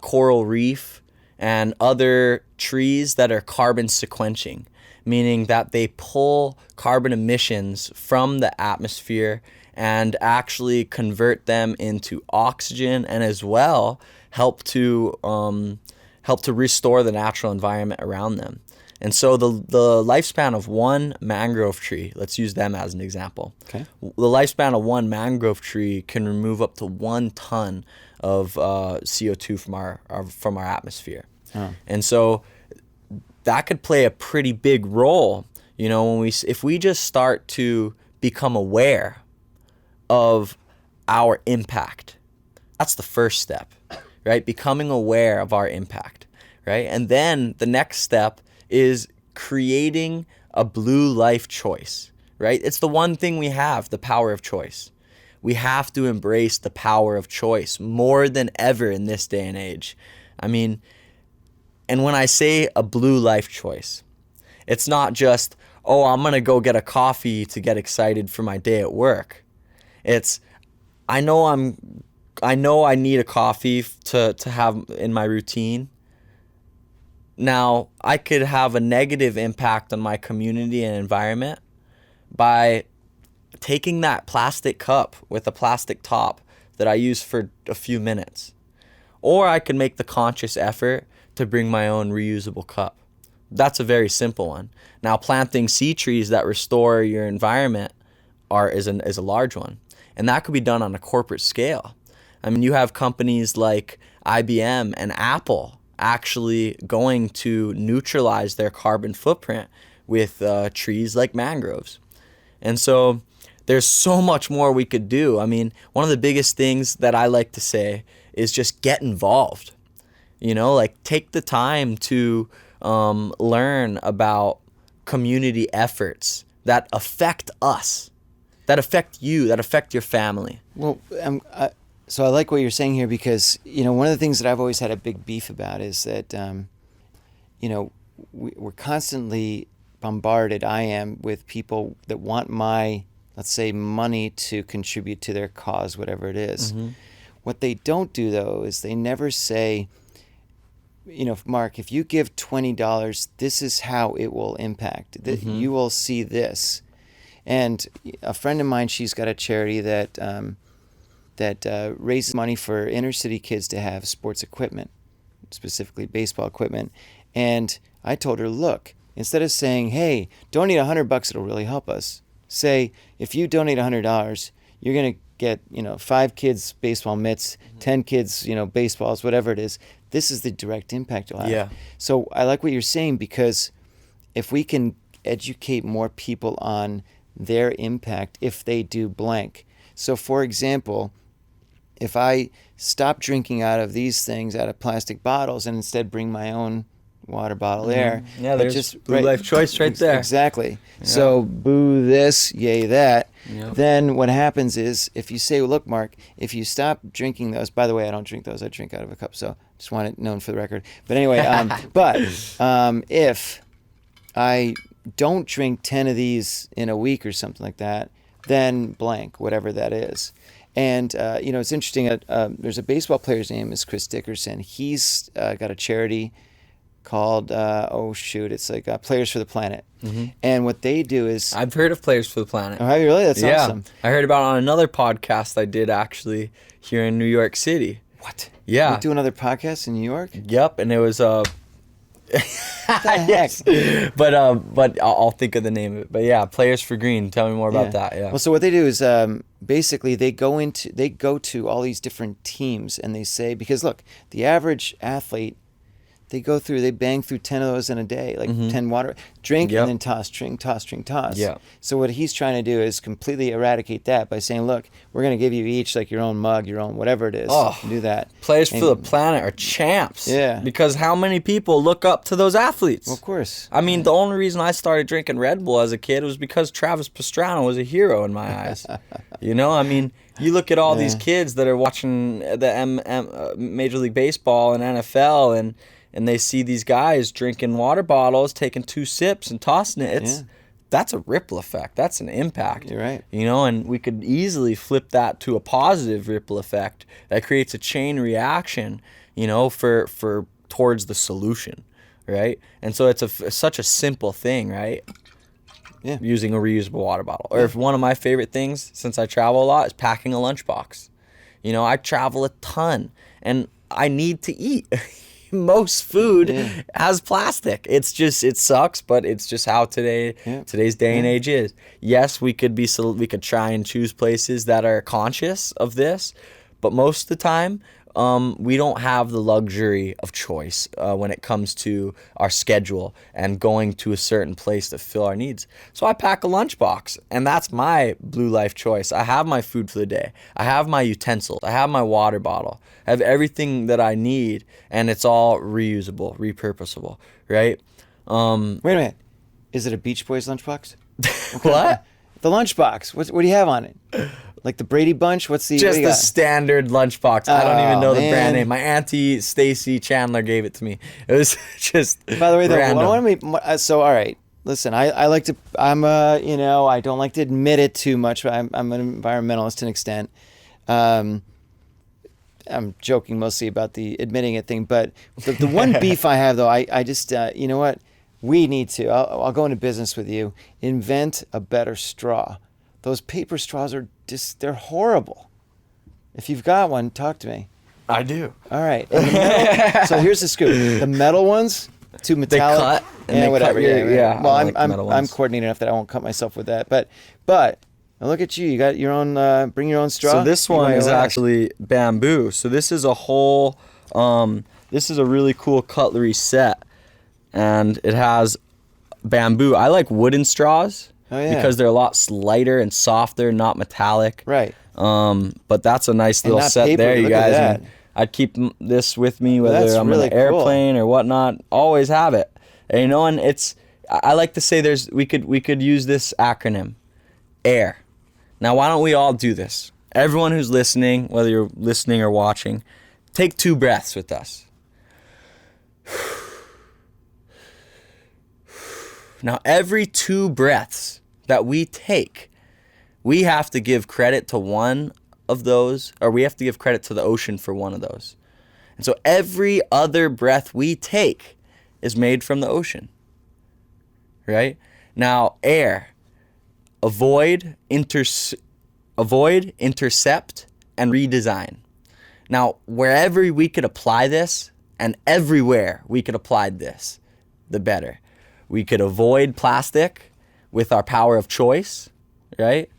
coral reef, and other trees that are carbon sequencing, meaning that they pull carbon emissions from the atmosphere and actually convert them into oxygen, and as well help to restore the natural environment around them. And so the lifespan of one mangrove tree, let's use them as an example. Okay. The lifespan of one mangrove tree can remove up to 1 ton of CO2 from our atmosphere. Oh. And so that could play a pretty big role, you know, if we just start to become aware of our impact. That's the first step, right? Becoming aware of our impact, right? And then the next step is creating a blue life choice, right? It's the one thing we have, the power of choice. We have to embrace the power of choice more than ever in this day and age. I mean, and when I say a blue life choice, it's not just, oh, I'm going to go get a coffee to get excited for my day at work. It's, I know I need a coffee to have in my routine. Now, I could have a negative impact on my community and environment by taking that plastic cup with a plastic top that I use for a few minutes. Or I could make the conscious effort to bring my own reusable cup. That's a very simple one. Now, planting sea trees that restore your environment is a large one. And that could be done on a corporate scale. I mean, you have companies like IBM and Apple actually going to neutralize their carbon footprint with trees like mangroves. And so there's so much more we could do. I mean, one of the biggest things that I like to say is just get involved. You know, like take the time to learn about community efforts that affect us, that affect you, that affect your family. Well, so I like what you're saying here because, you know, one of the things that I've always had a big beef about is that, you know, we're constantly bombarded, I am, with people that want my, let's say, money to contribute to their cause, whatever it is. Mm-hmm. What they don't do, though, is they never say, you know, Mark, if you give $20, this is how it will impact. Mm-hmm. You will see this. And a friend of mine, she's got a charity that raises money for inner city kids to have sports equipment, specifically baseball equipment. And I told her, look, instead of saying, hey, donate $100, it'll really help us. Say, if you donate $100, you're going to get, you know, 5 kids baseball mitts, 10 kids, you know, baseballs, whatever it is. This is the direct impact you'll have. Yeah. So I like what you're saying because if we can educate more people on their impact if they do blank. So for example, if I stop drinking out of these things, out of plastic bottles, and instead bring my own water bottle there. Yeah, there's just blue life choice right there. Exactly. Yeah. So boo this, yay that. Yep. Then what happens is if you say, well, look, Mark, if you stop drinking those, by the way, I don't drink those. I drink out of a cup. So just want it known for the record. But anyway, if I don't drink 10 of these in a week or something like that, then blank, whatever that is. And, you know, it's interesting. There's a baseball player's name is Chris Dickerson. He's got a charity called, it's like Players for the Planet. Mm-hmm. And what they do is... I've heard of Players for the Planet. Oh, have you really? That's awesome. I heard about it on another podcast I did actually here in New York City. What? Yeah. You do another podcast in New York? Yep, and it was... What the heck? Yes. But I'll think of the name of it. But yeah, Players for Green. Tell me more about that. Yeah. Well, so what they do is basically they go to all these different teams and they say, because look, the average athlete, they bang through 10 of those in a day, like 10 water, drink, and then toss, drink, toss, drink, toss. Yeah. So what he's trying to do is completely eradicate that by saying, look, we're going to give you each like your own mug, your own whatever it is. Oh, do that. Players for the Planet are champs. Yeah. Because how many people look up to those athletes? Well, of course. I mean, the only reason I started drinking Red Bull as a kid was because Travis Pastrana was a hero in my eyes. You know, I mean, you look at all these kids that are watching the Major League Baseball and NFL, and they see these guys drinking water bottles, taking 2 sips and tossing it, that's a ripple effect. That's an impact. You're right. You know, and we could easily flip that to a positive ripple effect that creates a chain reaction, you know, for towards the solution, right? And so it's such a simple thing, right? Yeah. Using a reusable water bottle. Or if one of my favorite things, since I travel a lot, is packing a lunchbox. You know, I travel a ton and I need to eat. Most food has plastic. It's just, it sucks, but it's just how today's day and age is. Yes, we could try and choose places that are conscious of this, but most of the time, we don't have the luxury of choice when it comes to our schedule and going to a certain place to fill our needs. So I pack a lunchbox, and that's my Blue Life choice. I have my food for the day. I have my utensils. I have my water bottle. I have everything that I need, and it's all reusable, repurposable, right? Wait a minute. Is it a Beach Boys lunchbox? What? The lunchbox. What do you have on it? Like the Brady Bunch? What's the... Just the standard lunchbox. I don't even know the man. brand name. My auntie Stacy Chandler gave it to me. It was just By the way, random. So all right, listen. I like to. You know, I don't like to admit it too much, but I'm an environmentalist to an extent. I'm joking mostly about the admitting it thing, but the one beef I have though, I just you know what, we need to. I'll go into business with you. Invent a better straw. Those paper straws are they're horrible. If you've got one, talk to me. I do. All right. So here's the scoop. The metal ones, too metallic. They cut and they whatever. cut Yeah. Well, like I'm coordinated enough that I won't cut myself with that. But now look at you. You got your own. Bring your own straw. So this one is actually bamboo. So this is a whole. This is a really cool cutlery set, and it has bamboo. I like wooden straws. Oh, yeah. Because they're a lot lighter and softer, not metallic. Right. But that's a nice little set paper. there, you Look guys. at that. And I'd keep this with me, whether I'm really on an airplane or whatnot. Always have it. And, you know, and I like to say we could use this acronym, AIR. Now, why don't we all do this? Everyone who's listening, whether you're listening or watching, take 2 breaths with us. Now, every 2 breaths that we take, we have to give credit to one of those, or we have to give credit to the ocean for one of those. And so every other breath we take is made from the ocean, right? Now, air, avoid, intercept, and redesign. Now, wherever we could apply this, and everywhere we could apply this, the better. We could avoid plastic with our power of choice, right?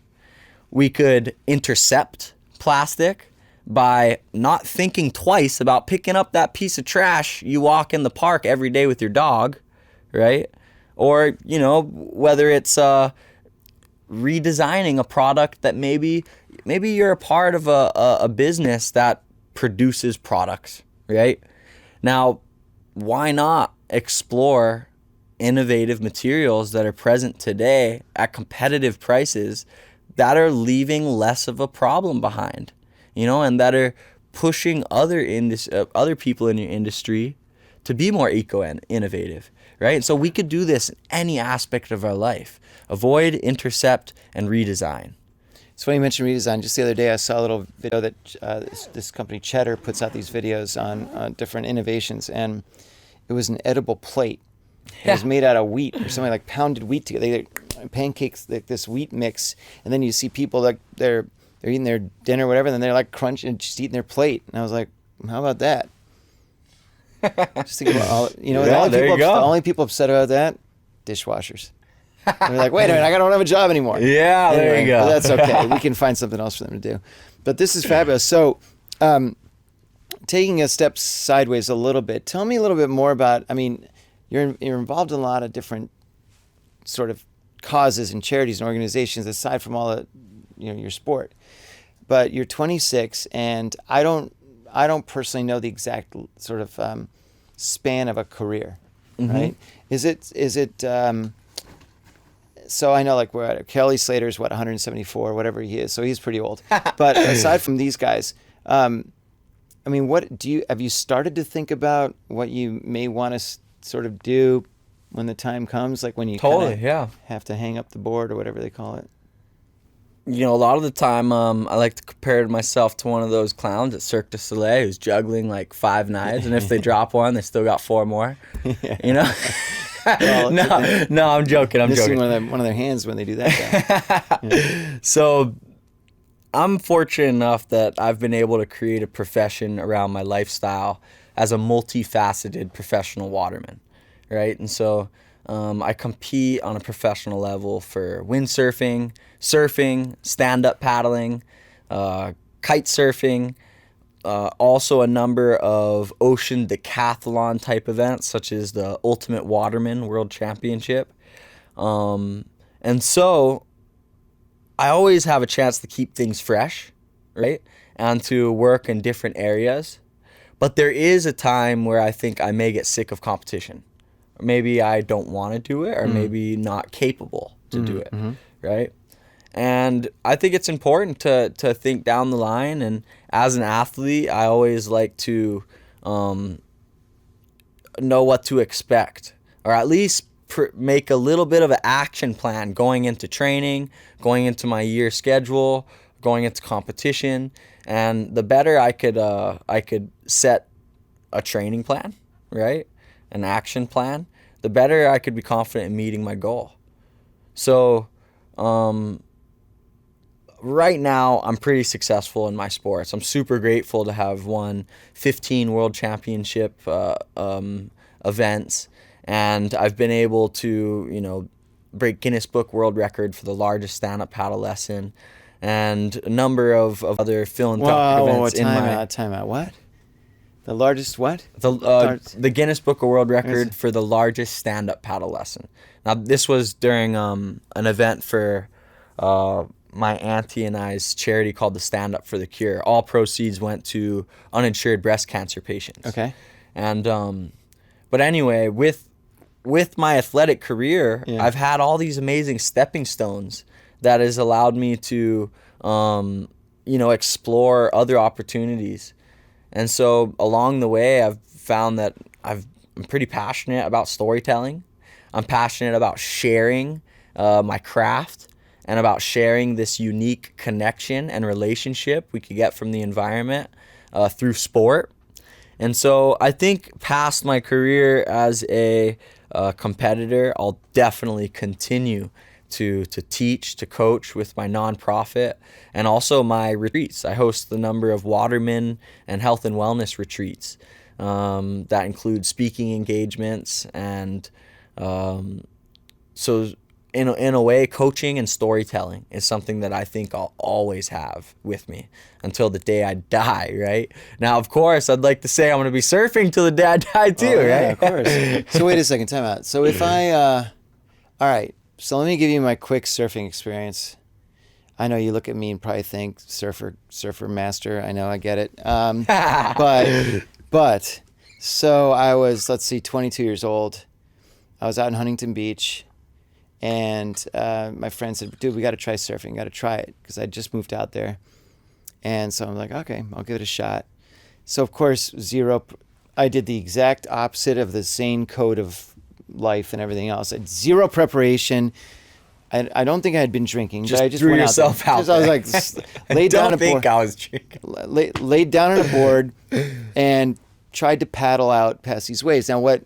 We could intercept plastic by not thinking twice about picking up that piece of trash you walk in the park every day with your dog, right? Or, you know, whether it's redesigning a product that maybe you're a part of a business that produces products, right? Now, why not explore innovative materials that are present today at competitive prices that are leaving less of a problem behind, you know, and that are pushing other people in your industry to be more eco-innovative, right? And so we could do this in any aspect of our life. Avoid, intercept, and redesign. It's funny you mentioned redesign. Just the other day, I saw a little video that this company Cheddar puts out these videos on different innovations, and it was an edible plate. It was made out of wheat or something, like pounded wheat together. They pancakes, like this wheat mix, and then you see people like they're eating their dinner or whatever, and then they're like crunching and just eating their plate. And I was like, how about that? Just think about all, you know, the only people upset about that, dishwashers. They're like, wait a minute, I don't have a job anymore. Yeah, anyway, there you go. But that's okay. We can find something else for them to do. But this is fabulous. So, taking a step sideways a little bit, tell me a little bit more about, I mean, you're involved in a lot of different sort of causes and charities and organizations aside from all the, you know, your sport. But you're 26, and I don't personally know the exact sort of span of a career, right? Is it? So I know, like, we're at Kelly Slater's 174, whatever he is, so he's pretty old. But aside from these guys, I mean, have you started to think about what you may want to sort of do when the time comes, like when you have to hang up the board or whatever they call it? You know, a lot of the time, I like to compare myself to one of those clowns at Cirque du Soleil who's juggling like 5 knives, and if they drop one, they still got 4 more. Yeah. You know? Well, no, I'm joking. I'm joking. One of their hands when they do that. Yeah. So, I'm fortunate enough that I've been able to create a profession around my lifestyle as a multifaceted professional waterman, right? And so I compete on a professional level for windsurfing, surfing, stand-up paddling, kite surfing, also a number of ocean decathlon type events such as the Ultimate Waterman World Championship. And so I always have a chance to keep things fresh, right? And to work in different areas. But there is a time where I think I may get sick of competition. Maybe I don't want to do it, or maybe not capable to do it, right? And I think it's important to think down the line. And as an athlete, I always like to know what to expect, or at least make a little bit of an action plan going into training, going into my year schedule, going into competition. And the better I could set a training plan, right? An action plan, the better I could be confident in meeting my goal. So right now I'm pretty successful in my sports. I'm super grateful to have won 15 world championship events, and I've been able to, you know, break Guinness Book World Record for the largest stand-up paddle lesson, and a number of other philanthropic events in my... Time out. What? The largest what? The Guinness Book of World Record for the largest stand-up paddle lesson. Now, this was during an event for my auntie and I's charity called the Stand Up for the Cure. All proceeds went to uninsured breast cancer patients. Okay. And but anyway, with my athletic career, I've had all these amazing stepping stones that has allowed me to explore other opportunities. And so along the way, I've found that I'm pretty passionate about storytelling. I'm passionate about sharing my craft, and about sharing this unique connection and relationship we could get from the environment through sport. And so I think past my career as a competitor, I'll definitely continue to teach, to coach with my nonprofit, and also my retreats. I host a number of watermen and health and wellness retreats that include speaking engagements, and so in a way, coaching and storytelling is something that I think I'll always have with me until the day I die, right? Now, of course, I'd like to say I'm going to be surfing till the day I die too, right? Yeah, of course. So wait a second, time out. So if all right, so let me give you my quick surfing experience. I know you look at me and probably think surfer master. I know, I get it. But so I was, 22 years old. I was out in Huntington Beach. And my friend said, dude, we got to try surfing. Got to try it, because I just moved out there. And so I'm like, okay, I'll give it a shot. So, of course, I did the exact opposite of the Zane code of life and everything else. I had zero preparation. I don't think I had been drinking. Just but I just threw went yourself out there. there. I was like, laid down a board. I was drinking. Laid down on a board and tried to paddle out past these waves. Now, what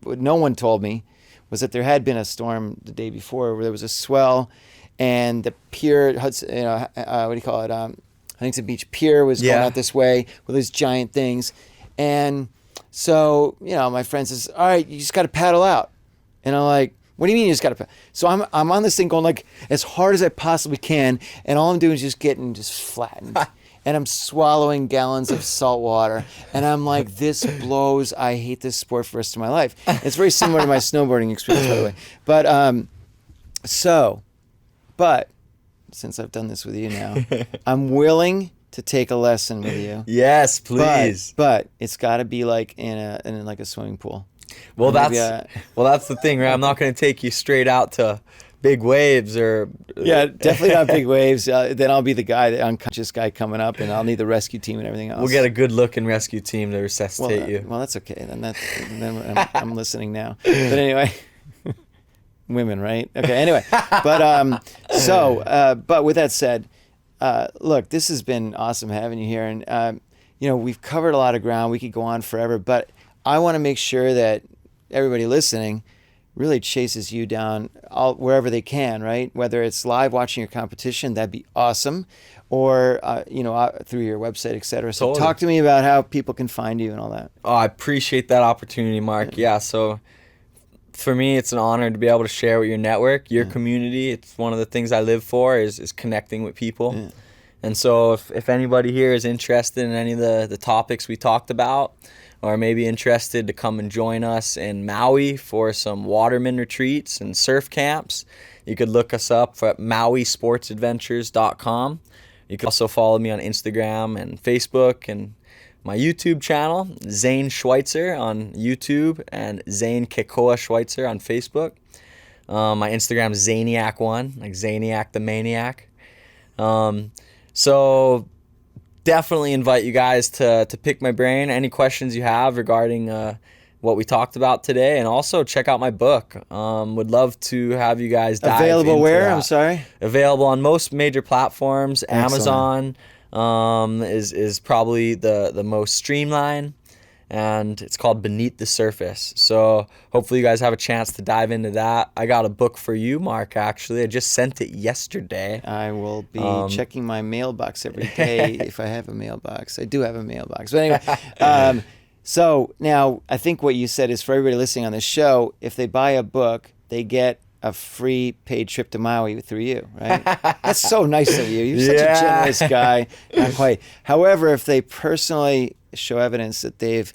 no one told me was that there had been a storm the day before where there was a swell, and the pier, Huntington Beach Pier was going out this way with these giant things. And so, my friend says, all right, you just got to paddle out. And I'm like, what do you mean you just got to paddle? So I'm on this thing going like as hard as I possibly can, and all I'm doing is just getting flattened. And I'm swallowing gallons of salt water. And I'm like, this blows. I hate this sport for the rest of my life. It's very similar to my snowboarding experience, by the way. But since I've done this with you now, I'm willing to take a lesson with you. Yes, please. But it's got to be like in a swimming pool. Well, that's the thing, right? I'm not going to take you straight out to big waves or yeah, definitely not big waves. Then I'll be the guy, the unconscious guy coming up, and I'll need the rescue team and everything else. We'll get a good looking rescue team to resuscitate you. Well, that's okay. Then I'm listening now. But anyway, women, right? Okay. Anyway, but with that said, look, this has been awesome having you here, and we've covered a lot of ground. We could go on forever, but I want to make sure that everybody listening really chases you down wherever they can, right? Whether it's live watching your competition, that'd be awesome, or through your website, etc. So Totally. Talk to me about how people can find you and all that. Oh, I appreciate that opportunity, Mark. Yeah, so for me, it's an honor to be able to share with your network, your community. It's one of the things I live for is connecting with people. Yeah. And so if anybody here is interested in any of the topics we talked about, or maybe interested to come and join us in Maui for some waterman retreats and surf camps, you could look us up at mauisportsadventures.com. You can also follow me on Instagram and Facebook and my YouTube channel, Zane Schweitzer on YouTube and Zane Kekoa Schweitzer on Facebook. My Instagram is Zaniac1, like Zaniac the Maniac. So definitely invite you guys to pick my brain. Any questions you have regarding what we talked about today, and also check out my book. Would love to have you guys dive Available into where? that. I'm sorry. Available on most major platforms. Excellent. Amazon is probably the most streamlined, and it's called Beneath the Surface. So hopefully you guys have a chance to dive into that. I got a book for you, Mark, actually. I just sent it yesterday. I will be checking my mailbox every day if I have a mailbox. I do have a mailbox. But anyway, so now I think what you said is for everybody listening on this show, if they buy a book, they get a free paid trip to Maui through you, right? That's so nice of you. You're such a generous guy. Not quite. However, if they personally show evidence that they've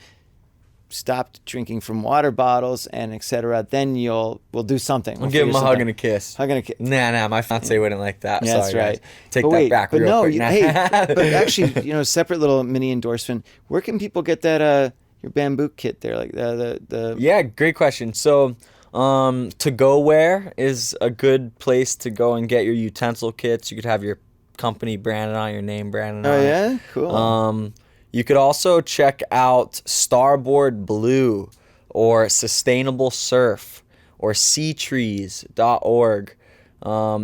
stopped drinking from water bottles and etc., then we'll do something. We'll give them a hug and a kiss. Hug and a kiss. Nah, my fiance wouldn't like that. Yeah, Sorry, that's right. Guys. Take that back real quick. Hey, but actually, separate little mini endorsement. Where can people get that your bamboo kit there, like the? Yeah, great question. So, to go where is a good place to go and get your utensil kits. You could have your company branded on, your name branded on. Oh yeah, cool. You could also check out Starboard Blue or Sustainable Surf or seatrees.org.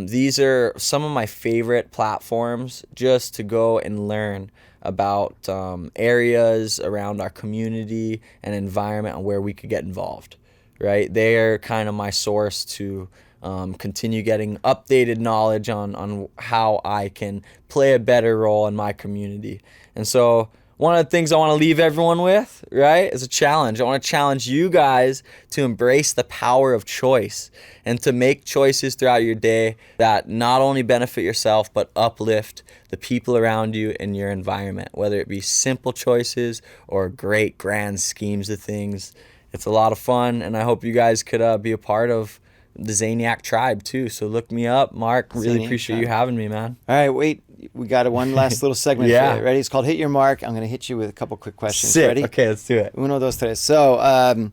These are some of my favorite platforms just to go and learn about areas around our community and environment and where we could get involved, right? They are kind of my source to continue getting updated knowledge on how I can play a better role in my community. And so one of the things I want to leave everyone with, right, is a challenge. I want to challenge you guys to embrace the power of choice and to make choices throughout your day that not only benefit yourself, but uplift the people around you and your environment, whether it be simple choices or great grand schemes of things. It's a lot of fun, and I hope you guys could be a part of the Zaniac tribe too. So look me up, Mark. Really appreciate you having me, man. All right, wait. We got one last little segment for you. Ready? It's called Hit Your Mark. I'm going to hit you with a couple quick questions. Sick. Ready? Okay, let's do it. Uno, dos, tres. So,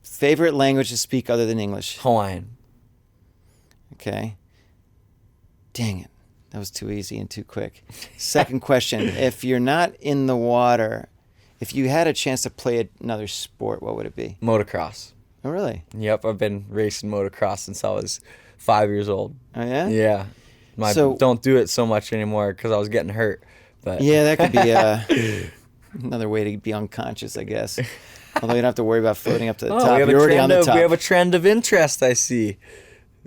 favorite language to speak other than English? Hawaiian. Okay. Dang it. That was too easy and too quick. Second question. If you're not in the water, if you had a chance to play another sport, what would it be? Motocross. Oh, really? Yep, I've been racing motocross since I was 5 years old. Oh, yeah? Yeah. Don't do it so much anymore because I was getting hurt. But yeah, that could be another way to be unconscious, I guess. Although you don't have to worry about floating up to the top. You're already on the top. We have a trend of interest, I see.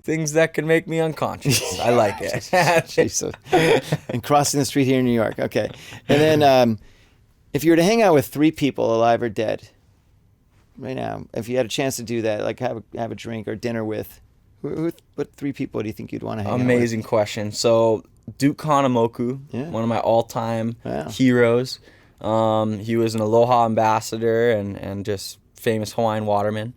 Things that can make me unconscious. I like it. Jeez, and crossing the street here in New York. Okay. And then if you were to hang out with 3 people, alive or dead, right now, if you had a chance to do that, like have a drink or dinner with, what 3 people do you think you'd want to hang out with? Amazing question. So Duke Kahanamoku, one of my all-time heroes. He was an Aloha ambassador and just famous Hawaiian waterman.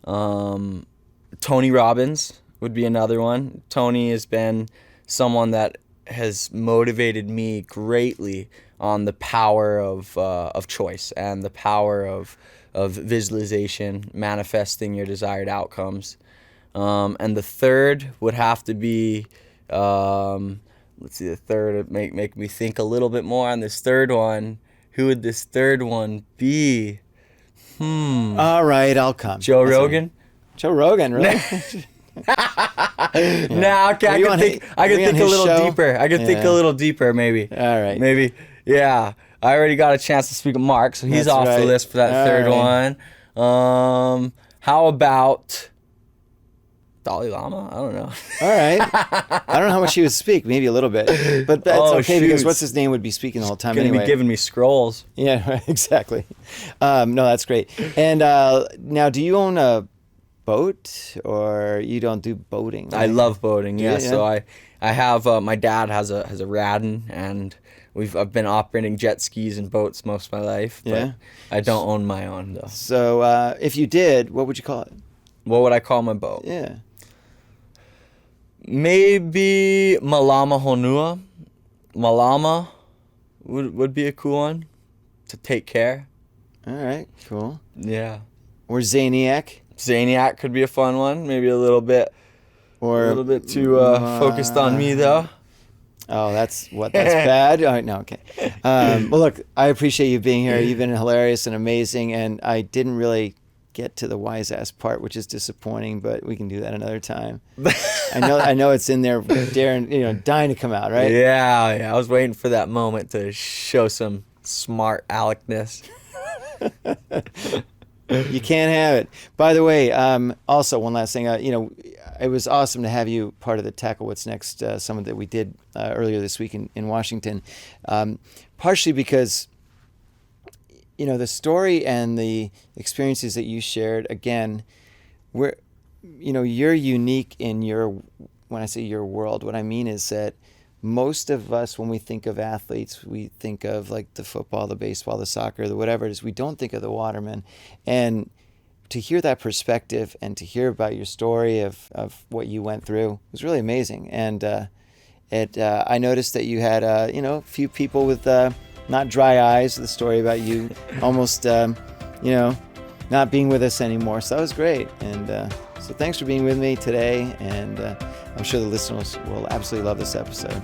Tony Robbins would be another one. Tony has been someone that has motivated me greatly on the power of choice and the power of visualization, manifesting your desired outcomes. And the third would have to be, let's see, the third would make me think a little bit more on this third one. Who would this third one be? All right, I'll come. Joe Rogan? Joe Rogan, really? No, okay, I can think a little deeper. I can think a little deeper, maybe. All right. Maybe, yeah. I already got a chance to speak with Mark, so he's off the list for that third one. How about Dalai Lama? I don't know. All right. I don't know how much he would speak. Maybe a little bit. But that's okay because what's his name would be speaking the whole time anyway. He's going to be giving me scrolls. Yeah, right, exactly. No, that's great. And now, do you own a boat or you don't do boating? Right? I love boating, yeah. Yeah. So I have, my dad has a Radin, and I've been operating jet skis and boats most of my life. But Yeah. I don't own my own, though. So if you did, what would you call it? What would I call my boat? Yeah. Maybe Malama Honua. Malama would be a cool one to take care. All right, cool. Yeah. Or Zaniac. Zaniac could be a fun one. Maybe a little bit too focused on me, though. Oh, that's bad. All right, no, okay. Well, look, I appreciate you being here. You've been hilarious and amazing, and I didn't really get to the wise ass part, which is disappointing, but we can do that another time. I know it's in there, dying to come out, right? Yeah. I was waiting for that moment to show some smart Alecness. You can't have it. By the way, also one last thing, it was awesome to have you part of the Tackle What's Next summit that we did earlier this week in Washington, partially because the story and the experiences that you shared, again, you're unique in when I say your world, what I mean is that most of us, when we think of athletes, we think of like the football, the baseball, the soccer, the whatever it is. We don't think of the waterman. And to hear that perspective and to hear about your story of what you went through was really amazing. And I noticed that you had a few people with not dry eyes. The story about you almost not being with us anymore. So that was great. And so thanks for being with me today. And I'm sure the listeners will absolutely love this episode.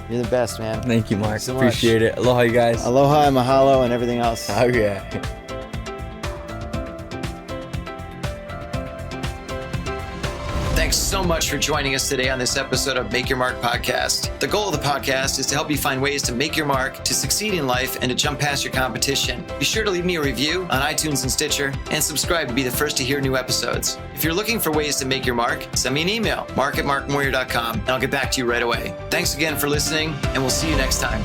You're the best, man. Thank you, Mark. So appreciate it. Aloha, you guys. Aloha and mahalo and everything else. Okay. Thanks so much for joining us today on this episode of Make Your Mark Podcast. The goal of the podcast is to help you find ways to make your mark, to succeed in life, and to jump past your competition. Be sure to leave me a review on iTunes and Stitcher, and subscribe to be the first to hear new episodes. If you're looking for ways to make your mark, send me an email, mark@markmoyer.com, and I'll get back to you right away. Thanks again for listening, and we'll see you next time.